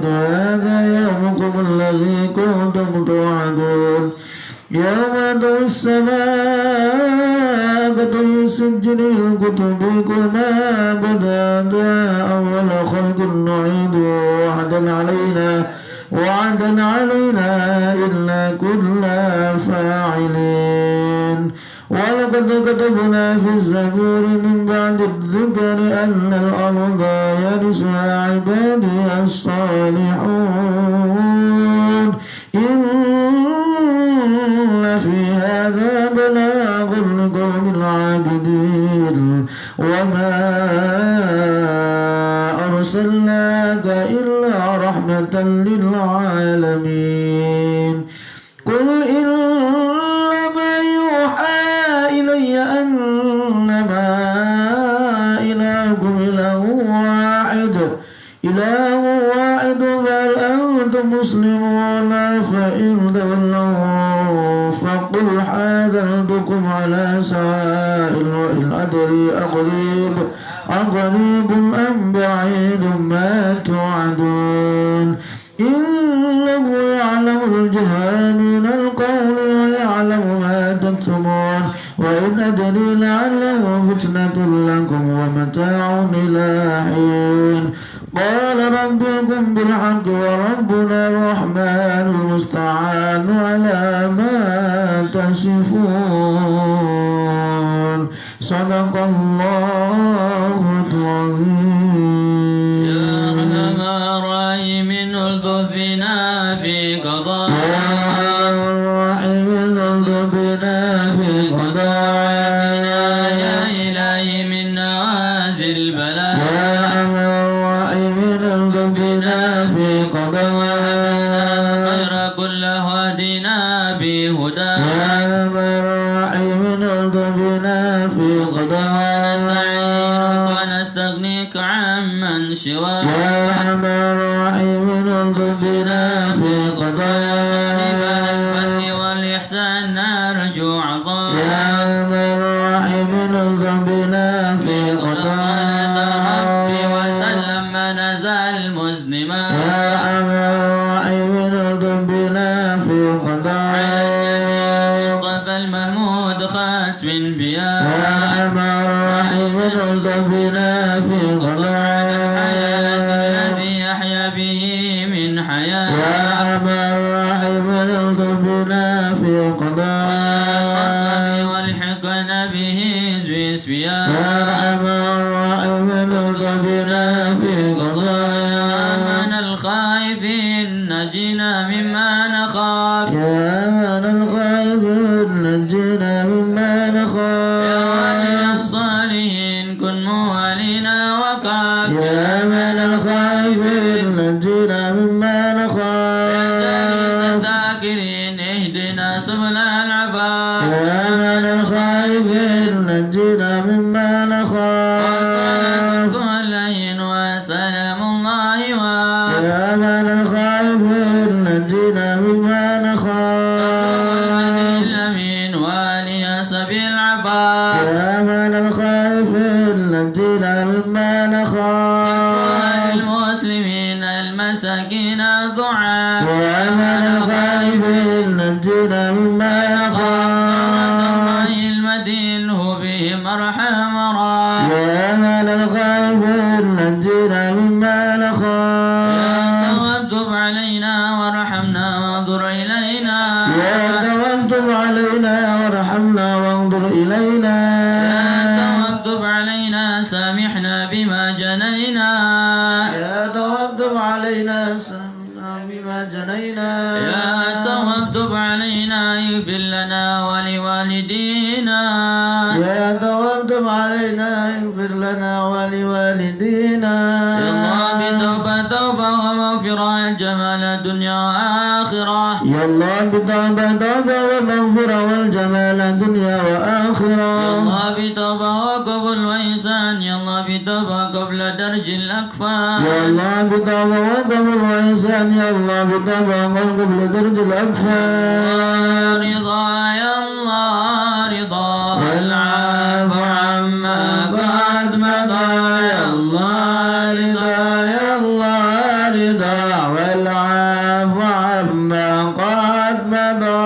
هذا يومكم الذي كنتم توعدون يوم ندعو السماء كطي السجل الكتب كلما بدأنا أول خلق نعيد وعدا علينا إلا كنا فاعلين ولقد كتبنا في الزبور من بعد الذكر أن الأرض يرثها عبادي الصالحون إن في هذا بلاغ لقوم العابدين وما أرسلناك إلا رحمة للعالمين قل إنما يوحى إلي أنما إلهكم إله واحد فهل أنتم مسلمون فإن تولوا فقل حاذرتكم على سواء وإن أدري أقريب أم بعيد ما توعدون إنه يعلم الجهر من القول ويعلم ما تكتمون وإن أدري لعله فتنة لكم ومتاع إلى حين قال ربكم بالحق وربنا الرحمن المستعان على ما تصفون صدق الله العظيم يا أرحم الراحمين الطف بنا في قضاء يا إلهي من نوازل البلاء خير كل هدينا بهدى نستعينك ونستغنيك عمن سواك الفضل والإحسان نرجو عطاء ربي وسلم ما نزل مزنما مصطفى المحمود ختم الانبياء الذي يحيا به من حياة والحقنا به اسفياء من الخائفين نجينا مما نخاف يا ولي الصالحين كن موالينا وكاف الذاكرين اهدنا سبل العفاف وصلاة كلين وسلام الله الأمين والي سبيل العفاف المسلمين المساكين الضعاف المدين هو بهم أرحم راح واكتب علينا وارحمنا وانظر إلينا انظر إلينا يا تواب علينا سامحنا بما جنينا يا تواب علينا سامحنا بما جنينا يا تواب علينا اغفر لنا ولوالدينا يا تواب علينا اغفر لنا ولوالدينا يا الله بتوبة توبة ومغفرة جمال الدنيا وآخرة يا الله بتوبة توبة ومغفرة والجمال الدنيا وآخرة يا الله بتوبة وقبل وإحسان يا الله بتوبة قبل درج الأكفان يا الله بتوبة وقبل وإحسان يا الله بتوبة وقبل درج الأكفان رضا يا الله رضا والعفو عما قد مضى يا الله رضا يا الله رضا والعفو عما قد مضى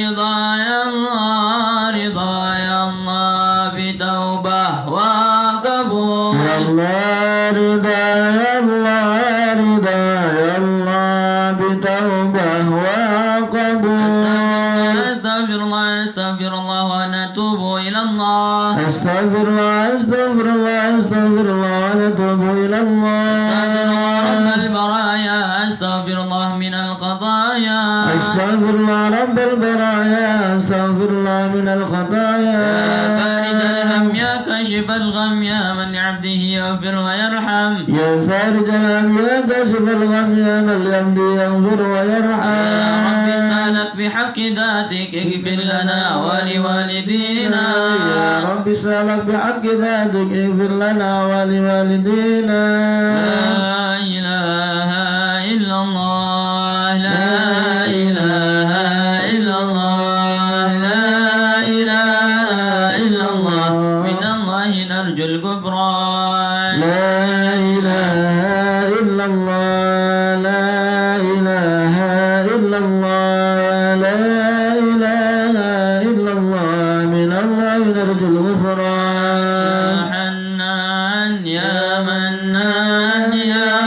رضا يا الله رضا يا الله بتوبة وقبول يا الله رضا يا الله رضا يا الله بتوبة وقبول أستغفر الله أستغفر الله ونتوب إلى الله أستغفر الله أستغفر الله أستغفر الله ونتوب إلى الله أستغفر الله رب البرايا أستغفر الله من الخطايا أستغفر الله رب البرايا أستغفر الله من الخطايا يا فارج الهم يا كاشف الغم يا من لعبده يغفر ويرحم يا فارج الهم يا كاشف الغم يا من لعبده يغفر ويرحم يا ربي سألك بحق ذاتك اغفر لنا ولوالدينا يا رب سألك بحق ذاتك اغفر لنا ولوالدينا لا إله إلا الله لا إله إلا الله لا إله إلا الله من الله نرجو الغفران لا إله إلا الله لا إله إلا الله لا إله إلا الله من الله نرجو الغفران يا حنان يا منان يا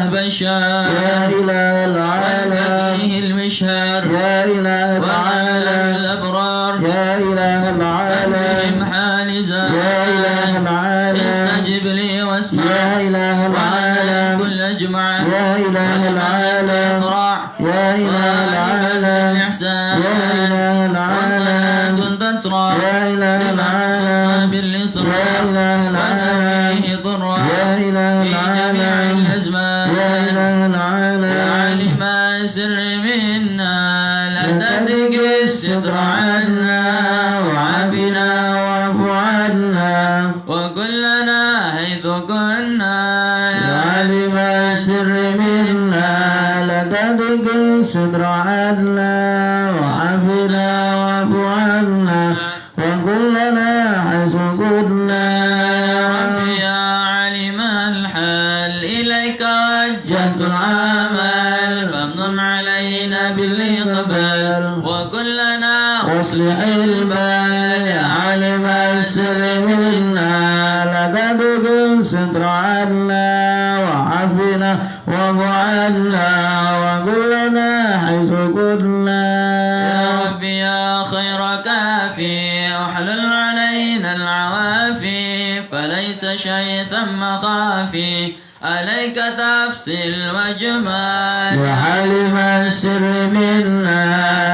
بشار يا إله العالم والفقيه المشهر يا إله العالم الأبرار يا إله العالم أنهم حالزا يا إله العالم استجب لي واسمع يا إله العالم كل أجمع يا إله العالم يا إله العالم الإحسان يا إله العالم كنت تسرى يا إله العالم باليسرى يا إله العالم وتقيه ضرا يا إله في جميع العالم الأزمان يا إله العالم وعلم السر منا لا تدق الستر عنا وعافنا واعف عنا وكلنا حيث كنا يا عالم السر منا لا تدق الستر عنا وعافنا واعف عنا وكلنا حيث كنا يا علم الحال إليك وجهت العمل فامن علينا بالإقبال وكلنا واصلح البال يا عالم السر منا لا تدق الستر عنا وعافنا واعف عنا وكلنا حيث كنا يا ربي يا خير كافي احلل علينا العوافي فليس شيء ثم خافي عليك تفصيل وجمال يا عالم السر منا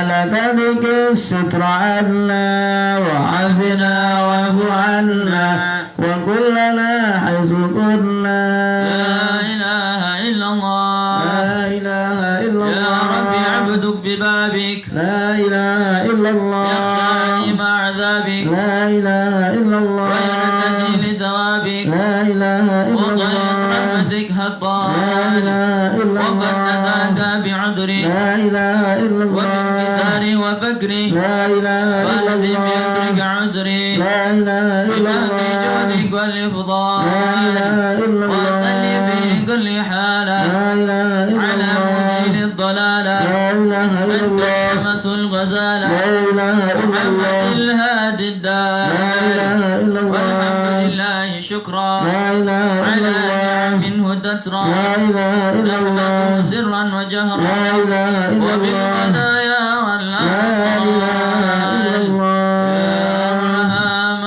لا تدق الستر عنا وعافنا واعف عنا وكلنا حيث كنا لا إله إلا الله لا إله إلا يا الله ربي عبدك ببابك لا إله إلا الله يخشعني مع عذابك لا إله إلا الله ويرتدي لثوابك لا إله إلا وضيق الله رحمتك لا هطال إله إلا وقد الله نتاك بعذري لا إله إلا الله وبانكساري وفكري لا إله إلا فالذي بيسرك الله عسري لا إله إلا بباقي الله جودك والإفضال لا إله إلا الله وصلي في كل حالة لا إله إلا على الله مزيل الضلالة لا إله إلا أنت الله تمس الغزالة لا إله إلا محمد الله الهادي الدار لا إله إلا والحمد الله لله شكرا لا إله إلا على الله نعم تترى لا إله إلا لم الله تكن سرا وجهرا لا إله إلا الله وبالهدايا لا والأنصار إله إلا الله يا أرحم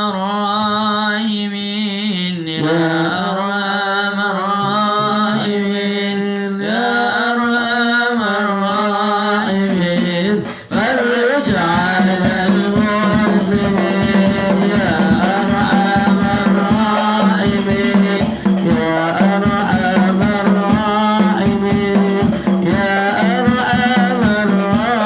الراحمين يا أرحم الراحمين يا أرحم الراحمين فرج على المسلمين يا أرحم الراحمين يا أرحم الراحمين يا أرحم الراحمين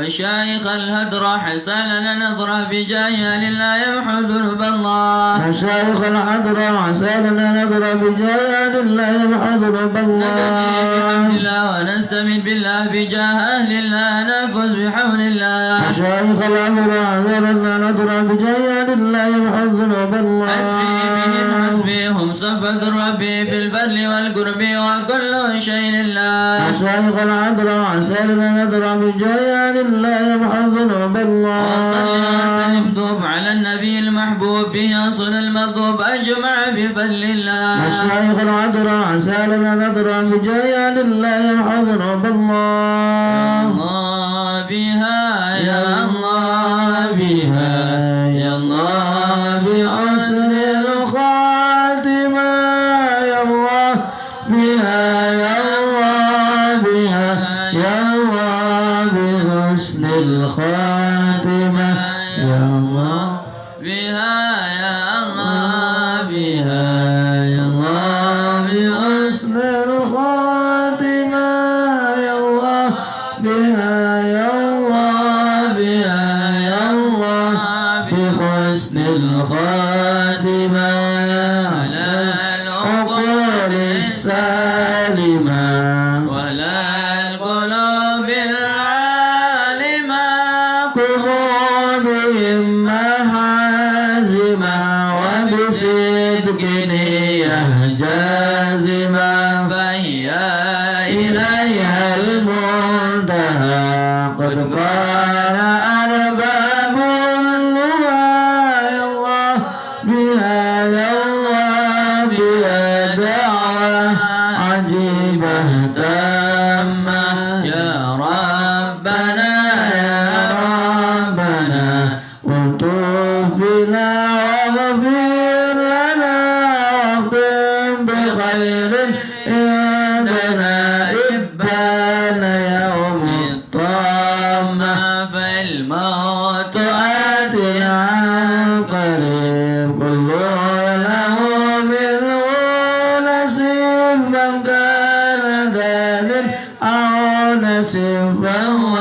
مشايخ الهدر حسننا نظرة بجاه لله يمحو ذنوب الله مشايخ الحضر عسالنا نظر بجاه لله يمحو ذنوب بحمد الله الله ونستمد بالله بجاه أهل الله نفوز بحول الله مشايخ الأمر عسالنا نظر بجاه لله يمحو ذنوب الله حسبي بهم حسبيهم صفة ربي في البر والقرب وكل شيء الله مشايخ العذر عسالنا نظر بجاه لله يمحو ذنوب الله وصل وسلم دوب على النبي المحبوب به أصل المطلوب أجمع بفضل الله مشايخ العذر عسالنا نظر بجاه لله يمحو ذنوب الله الله بها يا الله بها يا الله بحسن الخاتمة يا الله بها يا الله بها يا الله بحسن الخاتمة يا الله بها يا الله بها يا الله بحسن الخاتمة يا الله بها يا الله بها يا الله بحسن الخاتمة على العقول السالمة ولا القلوب العالمة قلوبهم محازمة وبصدق نية جازمة فهي إليها المنتهى قد قال أرباب اللغة يا الله بها يا الله بها دعوة عجيبة تامة يا ربنا يا ربنا والطف بنا واغفر لنا واختم بخير عندنا إبان يوم الطامة فالموت آتي عن قريب كل له منه نصيب من كان ذلك أو نصيب فهو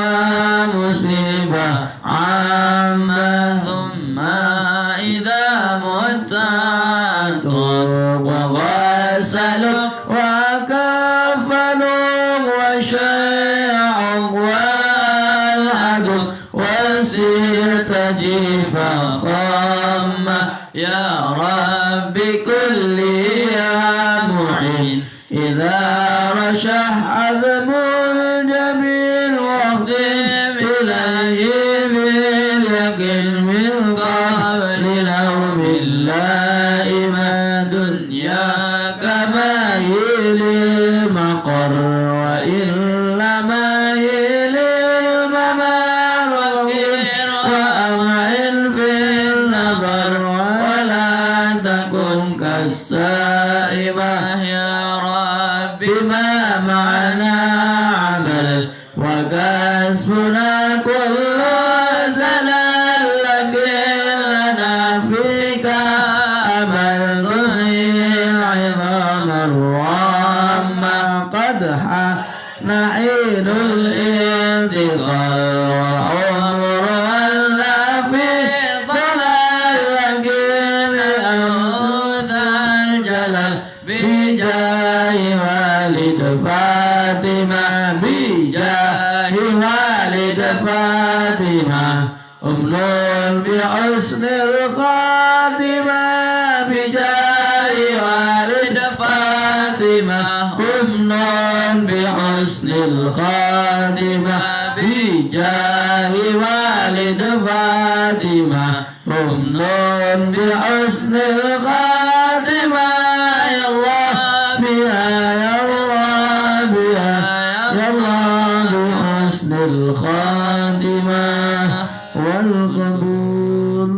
مصيبة عامة ثم إذا مت وغسلك وكفلك وشيعك والحدك وسرت جيفا خامة يا رب كل يا معين إذا رشح عذب الجميل واخدم إليه باليقين من قبل نوم اللائمة دنياك مايل المقر وإلا مايل الممر وأمعن في النظر ولا تكن كالسائمة يا رب بما معنا عمل وكسبنا كل زلال لكن لنا فيك أمل ضحي عظام الرامة قد حان عين الانتقال والعمر ولا في ضلال لكن أنت الجلال بجاه والد فاطمة بجاه والد فاطمة أمن بحسن الخاتمة بجاه والد فاطمة أمن بحسن الخاتمة بجاه والد فاطمة أمن بحسن الخاتمة يا الله بها يا الله بها يا الله بحسن الخاتمة والقبول.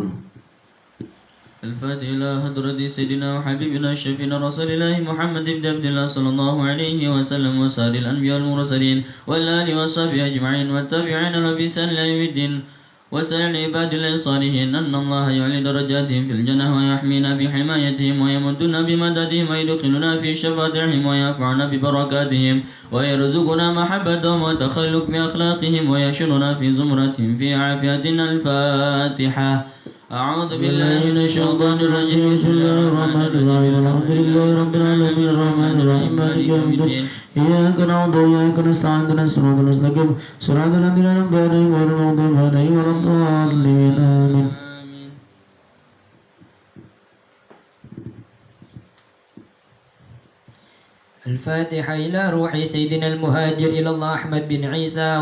الفاتحة إلى حضرة سيدنا وحبيبنا شفينا رسول الله محمد بن عبد الله صلى الله عليه وسلم وسائر الأنبياء والمرسلين والآل وصحبه أجمعين والتابعين بإحسان إلى يوم الدين. وسائر عباد الله الصالحين أن الله يعلي درجاتهم في الجنة ويحمينا بحمايتهم ويمدنا بمددهم ويدخلنا في شفاعتهم ويرفعنا ببركاتهم ويرزقنا محبتهم وتخلق بأخلاقهم ويشرنا في زمرتهم في عافيتنا. الفاتحة. أعوذ بالله من الشيطان الرجيم. بسم الله الرحمن الرحيم. الحمد لله رب العالمين الرحمن الرحيم مالك يوم الدين. إياك نعبد وإياك نستعين اهدنا الصراط المستقيم صراط الذين أنعمت عليهم غير المغضوب عليهم ولا الضالين آمين. الفاتحة إلى روح سيدنا المهاجر إلى الله أحمد بن عيسى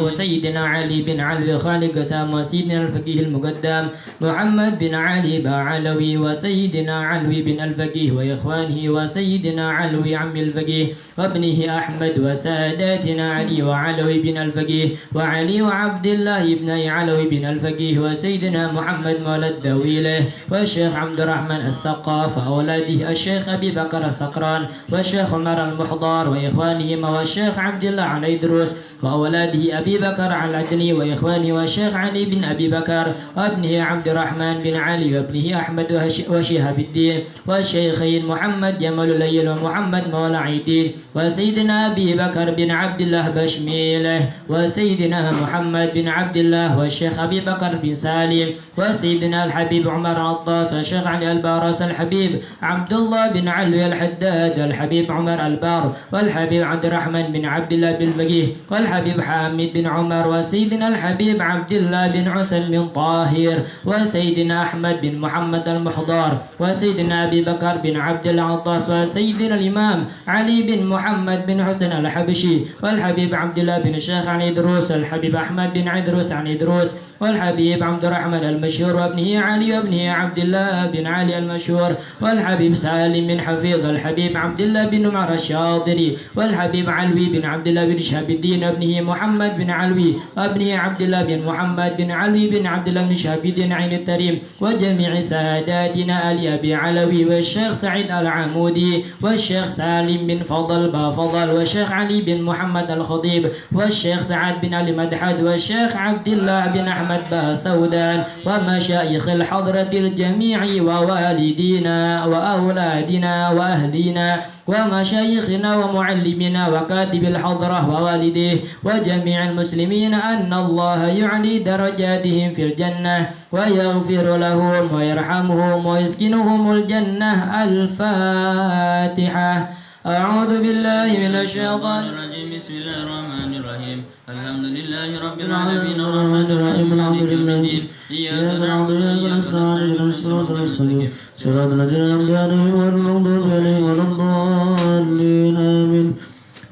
وسيدنا علي بن علوي خالق قسام وسيدنا الفقيه المقدم محمد بن علي باعلوي وسيدنا علوي بن الفقيه وإخوانه وسيدنا علوي عم الفقيه وابنه أحمد وساداتنا علي وعلوي بن الفقيه وعلي وعبد الله بن علوي بن الفقيه وسيدنا محمد مولى الدويله والشيخ عبد الرحمن السقاف وأولاده الشيخ أبي بكر السقران والشيخ عمر المحضار وإخوانهما والشيخ عبد الله علي دروس وأولاده أبي بكر العدني وإخوانه والشيخ علي بن أبي بكر وابنه عبد الرحمن بن علي وابنه أحمد وشهاب الدين والشيخين محمد جمال الليل ومحمد مولى عيدين وسيدنا أبي بكر بن عبد الله بشميله وسيدنا محمد بن عبد الله والشيخ أبي بكر بن سالم وسيدنا الحبيب عمر عطاس والشيخ علي البارس الحبيب عبد الله بن علوي الحداد والحبيب عمر البار والحبيب عبد الرحمن بن عبد الله بالفقيه والحبيب حامد بن عمر وسيدنا الحبيب عبد الله بن عسل بن طاهر وسيدنا أحمد بن محمد المحضار وسيدنا أبي بكر بن عبد العطاس وسيدنا الإمام علي بن محمد بن حسن الحبشي والحبيب عبد الله بن الشيخ عن إدروس والحبيب أحمد بن عدروس عن إدروس والحبيب عبد الرحمن المشهور وابنه علي وابنه عبد الله بن علي المشهور والحبيب سالم بن حفيظ والحبيب عبد الله بن عمر الشاطري والحبيب علوي بن عبد الله بن شهاب الدين وابنه محمد بن علوي وابنه عبد الله بن محمد بن علوي بن عبد الله بن شهاب الدين عين التريم وجميع ساداتنا آل أبي علوي والشيخ سعيد العمودي والشيخ سالم بن فضل بافضل والشيخ علي بن محمد الخطيب والشيخ سعد بن علي مدحد والشيخ عبد الله بن أحمد سودان ومشايخ الحضرة الجميع ووالدينا وأولادنا وأهلنا ومشايخنا ومعلمنا وكاتب الحضرة ووالديه وجميع المسلمين أن الله يعلي درجاتهم في الجنة ويغفر لهم ويرحمهم ويسكنهم الجنة. الفاتحة. أعوذ بالله من الشيطان الرجيم. بسم الله الرحمن الرحيم. الحمد لله رب العالمين الرحمن الرحيم مالك يوم الدين. إياك نعبد وإياك نستعين اهدنا الصراط المستقيم صراط الذين أنعمت عليهم غير المغضوب عليهم ولا الضالين آمين.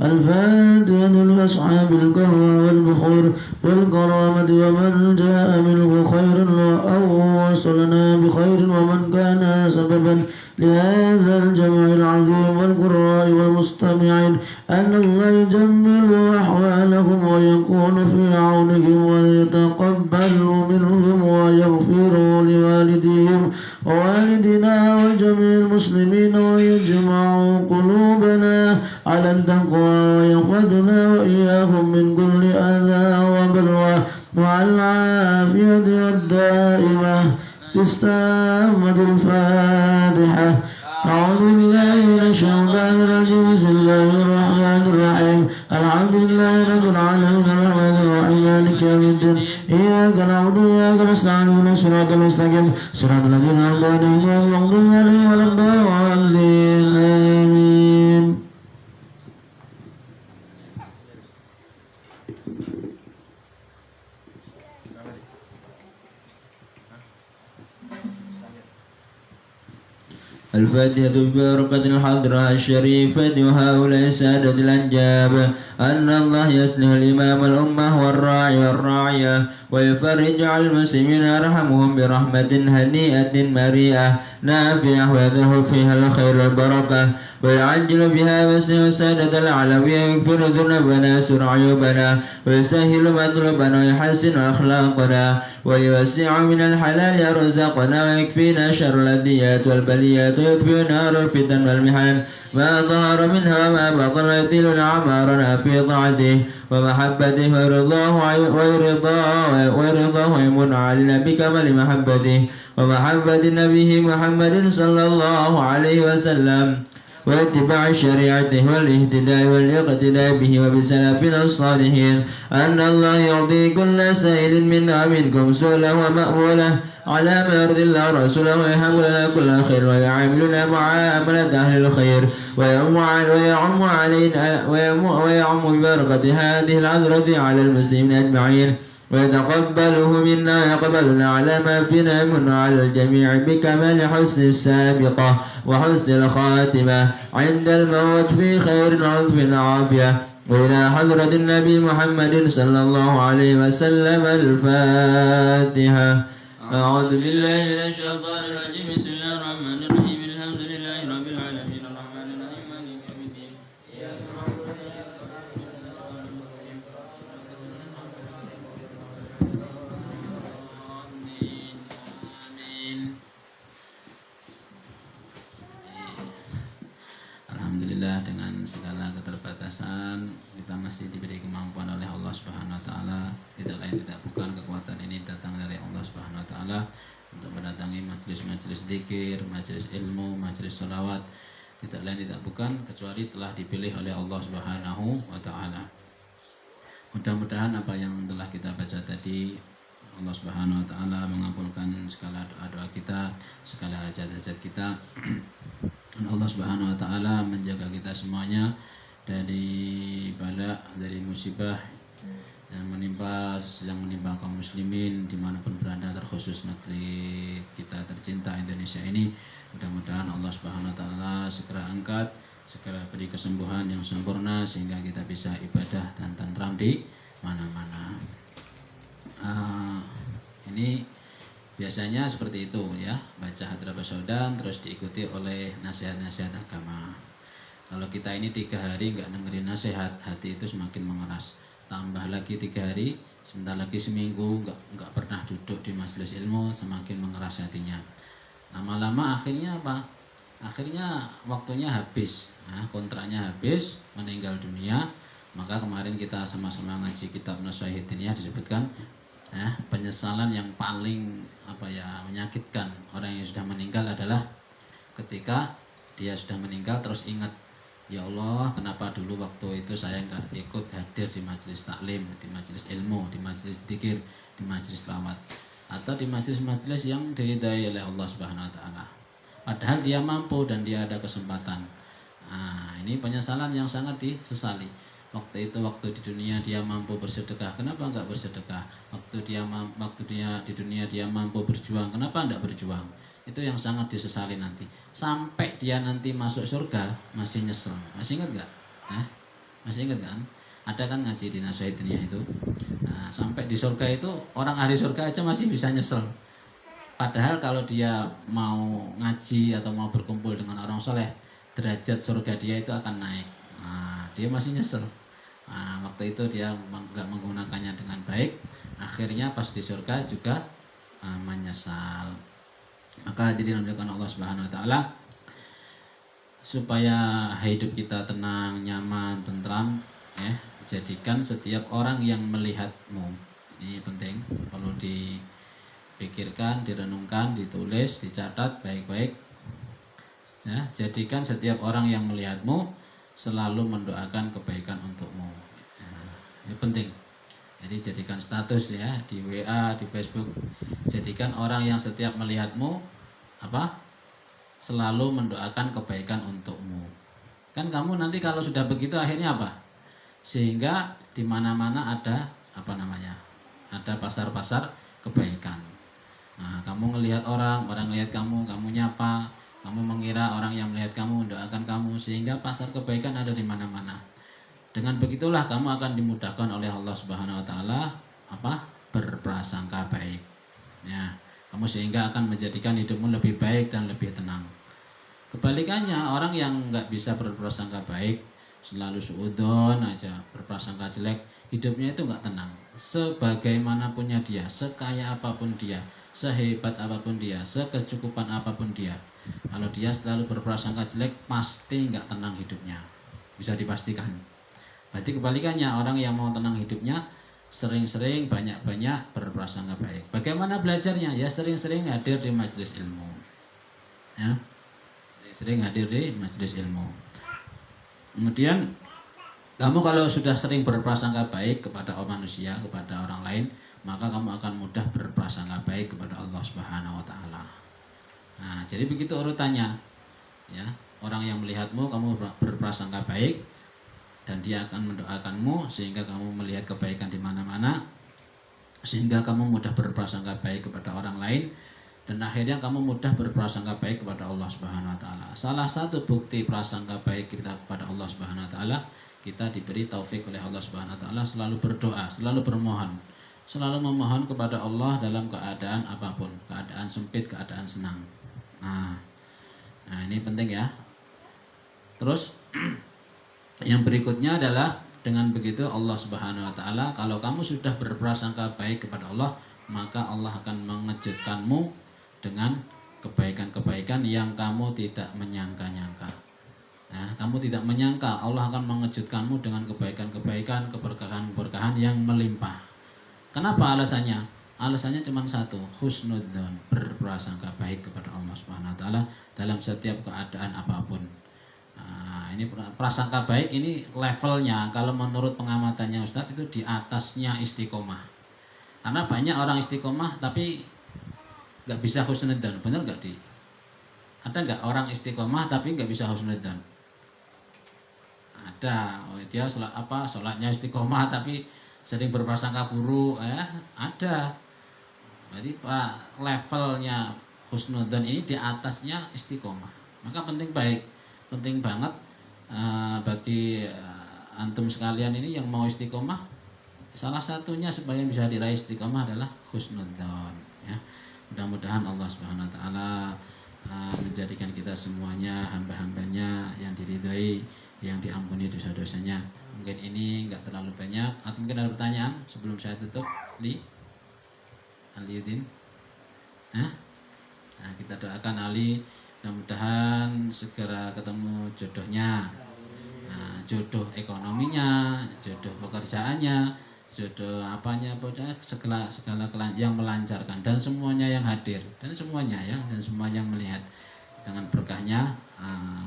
الفاتحة لأصحاب القهوة والبخور والكرامة ومن جاء منه خير أو وصلنا بخير ومن كان سببا لهذا الجمع العظيم والقراء والمستمعين أن الله يجمل أحوالهم ويكون في عونهم ويتقبل منهم ويغفر لوالديهم ووالدنا وجميع المسلمين ويجمع قلوبنا على التقوى ويحفظنا وإياهم من كل أذى وبلوى مع العافية الدائمة. استمد الفاتحة. أعوذ بالله من الشيطان الرجيم. بسم الله الرحمن الرحيم. الحمد لله رب العالمين الرحمن الرحيم مالك يوم الدين. إياك نعبد وإياك نستعين اهدنا الصراط المستقيم صراط الذين أنعمت عليهم غير المغضوب عليهم ولا الضالين آمين. الفاتحة ببركة الحضرة الشريفة وهؤلاء السادة الأنجاب أن الله يصلح الإمام الأمة والراعي والراعية ويفرج على المسلمين يرحمهم برحمة هنيئة مريئة نافعة ويذهب فيها الخير والبركة ويعجل بها ويسلم السادة العلوية يغفر ذنوبنا يستر عيوبنا ويسهل مطلوبنا ويحسن أخلاقنا ويوسع من الحلال أرزاقنا ويكفينا شر الأذيات والبليات ويطفئ نار الفتن والمحن ما ظهر منها وما بطن ويطيل أعمارنا في طاعته ومحبته ويرضاه ويمن علينا بكمال محبته ومحبة نبيه محمد صلى الله عليه وسلم واتباع شريعته والاهتداء والاقتداء به وبسلفنا الصالحين أن الله يعطي كل سائل منا منكم سؤله ومأموله على ما يرضي الله رسوله ويهب لنا كل خير ويعاملنا معاملة أهل الخير ويعم علينا ويعم ببركة هذه العذرة على المسلمين أجمعين ويتقبله منا ويقبلنا على ما فينا من على الجميع بكمال حسن السابقة وحسن الخاتمة عند الموت في خير وعطف عافية وإلى حضرة النبي محمد صلى الله عليه وسلم الفاتحة. أعوذ بالله من الشيطان الرجيم. بسم الله الرحمن الرحيم. الحمد لله رب العالمين الرحمن الرحيم مالك يوم الدين إياك نعبد وإياك نستعين Alhamdulillah, dengan segala keterbatasan kita masih diberi kemampuan oleh Allah Subhanahu wa taala. Tidak lain tidak bukan kekuatan ini datang dari Allah Subhanahu wa taala untuk mendatangi majelis-majelis zikir, majelis ilmu, majelis sholawat. Tidak lain tidak bukan kecuali telah dipilih oleh Allah Subhanahu wa taala. Mudah-mudahan apa yang telah kita baca tadi Allah Subhanahu wa taala mengabulkan segala doa-doa kita, segala hajat-hajat kita. Dan Allah Subhanahu wa taala menjaga kita semuanya dari bala, dari musibah yang menimpa kaum muslimin dimanapun berada, terkhusus negeri kita tercinta Indonesia ini. Mudah-mudahan Allah Subhanahu wa taala segera angkat, segera beri kesembuhan yang sempurna sehingga kita bisa ibadah dan tentram di mana-mana. Ini biasanya seperti itu ya, baca hadrah basaudan terus diikuti oleh nasihat-nasihat agama. Kalau kita ini 3 hari nggak dengerin nasihat, hati itu semakin mengeras. Tambah lagi 3 hari, sebentar lagi seminggu nggak pernah duduk di majelis ilmu, semakin mengeras hatinya. Lama-lama akhirnya apa? Akhirnya waktunya habis, kontraknya habis, meninggal dunia. Maka kemarin kita sama-sama ngaji kitab Nasihatiniyah disebutkan penyesalan yang paling menyakitkan orang yang sudah meninggal adalah ketika dia sudah meninggal terus ingat, ya Allah, kenapa dulu waktu itu saya nggak ikut hadir di majelis taklim, di majelis ilmu, di majelis dzikir, di majelis selawat, atau di majelis-majelis yang diridai oleh Allah Subhanahu wa taala. Padahal dia mampu dan dia ada kesempatan. Ini penyesalan yang sangat disesali. Waktu di dunia dia mampu bersedekah, kenapa enggak bersedekah? Waktu dia di dunia dia mampu berjuang, kenapa enggak berjuang? Itu yang sangat disesali nanti. Sampai dia nanti masuk surga masih nyesel. Masih ingat enggak? Masih ingat kan? Ada kan ngaji di Nasihatiniyah itu. Sampai di surga itu orang ahli surga aja masih bisa nyesel. Padahal kalau dia mau ngaji atau mau berkumpul dengan orang soleh, derajat surga dia itu akan naik. Dia masih nyesel. Waktu itu dia nggak menggunakannya dengan baik, akhirnya pas di surga juga menyesal. Maka jadi dimuliakan Allah Subhanahu wa taala, supaya hidup kita tenang, nyaman, tentram, jadikan setiap orang yang melihatmu, ini penting, perlu dipikirkan, direnungkan, ditulis, dicatat baik-baik. Jadikan setiap orang yang melihatmu selalu mendoakan kebaikan untukmu. Ini penting. Jadi jadikan status ya di WA, di Facebook. Jadikan orang yang setiap melihatmu selalu mendoakan kebaikan untukmu. Kan kamu nanti kalau sudah begitu akhirnya apa? Sehingga di mana-mana ada ada pasar-pasar kebaikan. Kamu ngelihat orang ngelihat kamu nyapa. Kamu mengira orang yang melihat kamu mendoakan kamu, sehingga pasar kebaikan ada di mana-mana. Dengan begitulah kamu akan dimudahkan oleh Allah Subhanahu wa taala berprasangka baik. Kamu sehingga akan menjadikan hidupmu lebih baik dan lebih tenang. Kebalikannya, orang yang nggak bisa berprasangka baik, selalu suudzon aja, berprasangka jelek, hidupnya itu nggak tenang. Sebagaimanapun dia, sekaya apapun dia, sehebat apapun dia, sekecukupan apapun dia, kalau dia selalu berprasangka jelek, pasti nggak tenang hidupnya. Bisa dipastikan. Berarti kebalikannya, orang yang mau tenang hidupnya, sering-sering banyak-banyak berprasangka baik. Bagaimana belajarnya? Ya sering-sering hadir di majelis ilmu. Ya, sering hadir di majelis ilmu. Kemudian kamu kalau sudah sering berprasangka baik kepada manusia, kepada orang lain, maka kamu akan mudah berprasangka baik kepada Allah Subhanahu wa taala. Nah, jadi begitu urutannya. Ya, orang yang melihatmu kamu berprasangka baik dan dia akan mendoakanmu sehingga kamu melihat kebaikan di mana-mana, sehingga kamu mudah berprasangka baik kepada orang lain, dan akhirnya kamu mudah berprasangka baik kepada Allah Subhanahu wa taala. Salah satu bukti prasangka baik kita kepada Allah Subhanahu wa taala, kita diberi taufik oleh Allah Subhanahu wa taala selalu berdoa, selalu bermohon, selalu memohon kepada Allah dalam keadaan apapun, keadaan sempit, keadaan senang. Nah ini penting ya. Terus yang berikutnya adalah dengan begitu Allah Subhanahu wa taala, kalau kamu sudah berprasangka baik kepada Allah, maka Allah akan mengejutkanmu dengan kebaikan-kebaikan yang kamu tidak menyangka-nyangka. Nah, kamu tidak menyangka Allah akan mengejutkanmu dengan kebaikan-kebaikan, keberkahan-keberkahan yang melimpah. Kenapa alasannya? Alasannya cuma satu, husnudzon, berprasangka baik kepada Allah Subhanahu wa taala dalam setiap keadaan apapun. Nah, ini prasangka baik ini levelnya kalau menurut pengamatannya Ustadz itu di atasnya istiqomah. Karena banyak orang istiqomah tapi nggak bisa husnudzon, benar nggak di? Ada nggak orang istiqomah tapi nggak bisa husnudzon? Ada, dia sholatnya istiqomah tapi sering berprasangka buruk, ada. Jadi levelnya husnudzon ini di atasnya istiqomah. Maka penting banget bagi antum sekalian ini yang mau istiqomah, salah satunya supaya bisa diraih istiqomah adalah husnudzon. Ya. Mudah-mudahan Allah Subhanahu wa taala menjadikan kita semuanya hamba-hambanya yang diridhoi, yang diampuni dosa-dosanya. Mungkin ini nggak terlalu banyak, atau mungkin ada pertanyaan sebelum saya tutup. Aliuddin, nah kita doakan Ali, mudah-mudahan segera ketemu jodohnya, jodoh ekonominya, jodoh pekerjaannya, jodoh apanya, segala yang melancarkan, dan semuanya yang hadir, dan semuanya yang melihat dengan berkahnya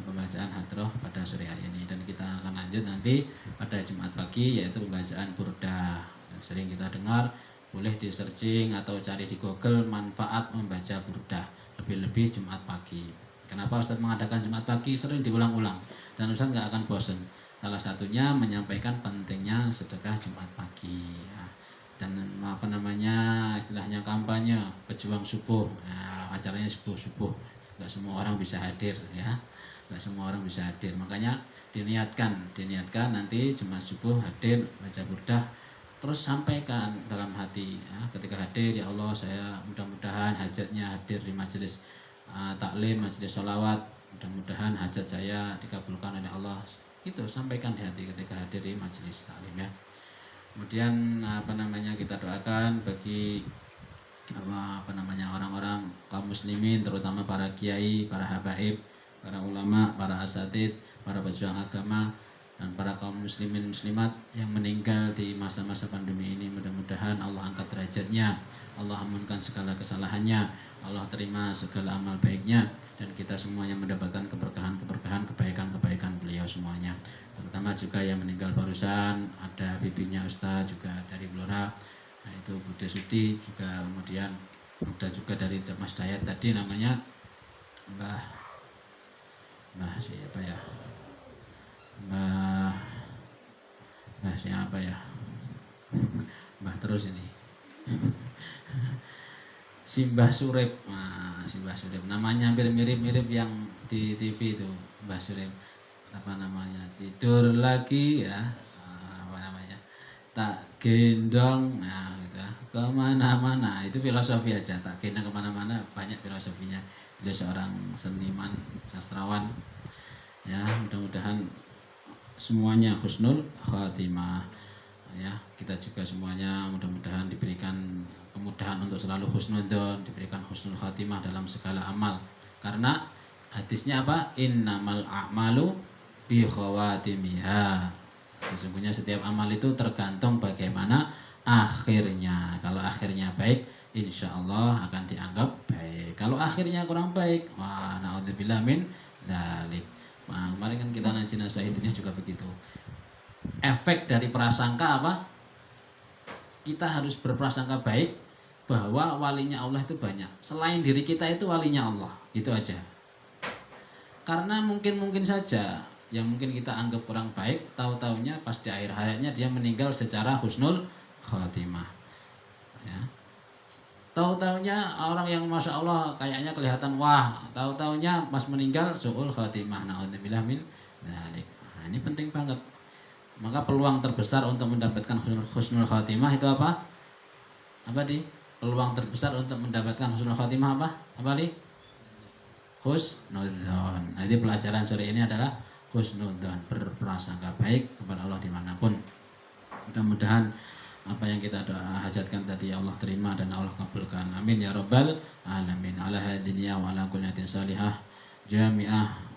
pembacaan hadroh pada sore hari ini. Dan kita akan lanjut nanti pada Jumat pagi, yaitu pembacaan burdah. Sering kita dengar, boleh di searching atau cari di Google manfaat membaca burdah, lebih-lebih Jumat pagi. Kenapa Ustaz mengadakan Jumat pagi? Sering diulang-ulang dan Ustaz nggak akan bosan. Salah satunya menyampaikan pentingnya sedekah Jumat pagi ya. Dan istilahnya kampanye pejuang subuh. Nah, acaranya subuh. Nggak semua orang bisa hadir ya. Nggak semua orang bisa hadir. Makanya diniatkan nanti Jumat subuh hadir baca burdah. Terus sampaikan dalam hati ya, ketika hadir, ya Allah, saya mudah-mudahan hajatnya hadir di majelis taklim, majelis sholawat, mudah-mudahan hajat saya dikabulkan oleh Allah. Itu sampaikan di hati ketika hadir di majelis taklim ya. Kemudian kita doakan bagi orang-orang kaum muslimin, terutama para kiai, para habaib, para ulama, para asatid, para pejuang agama, dan para kaum muslimin muslimat yang meninggal di masa-masa pandemi ini. Mudah-mudahan Allah angkat derajatnya, Allah ampunkan segala kesalahannya, Allah terima segala amal baiknya, dan kita semuanya mendapatkan keberkahan-keberkahan, kebaikan-kebaikan beliau semuanya. Terutama juga yang meninggal barusan, ada bibinya Ustaz juga dari Blora, nah itu Bude Suti juga, kemudian ada juga dari Mas Dayat tadi namanya Mbah siapa ya, Mbah siapa ya, Mbah terus ini Simbah Surip. Nah, Simbah Surip namanya hampir mirip-mirip yang di TV itu, Mbah Surip. Tidur lagi ya, tak gendong, nah gitu. kemana-mana. Itu filosofi aja, tak kena kemana-mana, banyak filosofinya. Beliau seorang seniman, sastrawan. Ya, mudah-mudahan semuanya husnul khatimah. Ya, kita juga semuanya mudah-mudahan diberikan kemudahan untuk selalu husnudzon, diberikan husnul khatimah dalam segala amal. Karena hadisnya apa? Innamal a'malu bi khawatimiha. Sesungguhnya setiap amal itu tergantung bagaimana akhirnya. Kalau akhirnya baik, insya Allah akan dianggap baik. Kalau akhirnya kurang baik, wah naudzubillah min dzalik. Nah, kemarin kan kita ngaji nasihatnya juga begitu. Efek dari prasangka apa? Kita harus berprasangka baik bahwa walinya Allah itu banyak. Selain diri kita itu walinya Allah. Itu aja. Karena mungkin saja yang mungkin kita anggap kurang baik, tahu-taunya pas di akhir hayatnya dia meninggal secara husnul khatimah. Ya. Tahu-taunya orang yang masya Allah kayaknya kelihatan wah, tahu-taunya pas meninggal su'ul khatimah. Na'udzubillah min dzalik. Nah, ini penting banget. Maka peluang terbesar untuk mendapatkan husnul khatimah itu apa? Apa di? Peluang terbesar untuk mendapatkan husnul khatimah apa? Apa di? Husnudzon. Nah, jadi pelajaran sore ini adalah husnudzon, berprasangka baik kepada Allah dimanapun. Mudah-mudahan apa yang kita doa hajatkan tadi Allah terima dan Allah kabulkan. Amin ya rabbal alamin. Ala hadiniya wa ala kulliyatin salihah jami'ah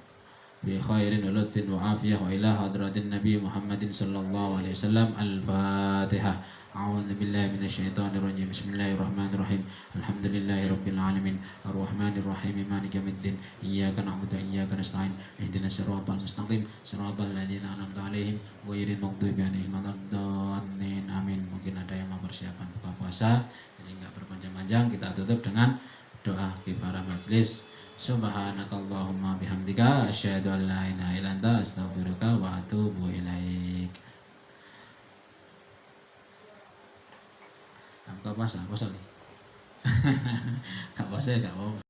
bi khairin wa lutfin wa afiyah wa ila hadratin Nabi Muhammadin sallallahu alaihi wasallam. Al-Fatihah. A'udzu billahi minasyaitonir rajim. Bismillahirrahmanirrahim. Alhamdulillahi rabbil alamin. Arrahmanir rahim. Maliki yaumiddin. Iyyaka na'budu wa iyyaka nasta'in. Ihdinas siratal mustaqim. Siratal ladzina an'amta 'alaihim ghairil maghdubi 'alaihim waladdallin. Amin. Mungkin ada yang mempersiapkan buka puasa, jadi enggak berpanjang-panjang, kita tutup dengan doa kifarah majelis. Subhanakallahumma bihamdika asyhadu an la ilaha illa anta astaghfiruka wa atubu ilaik. Buka puasa, puasa nih. Gak puasa ya gak mau.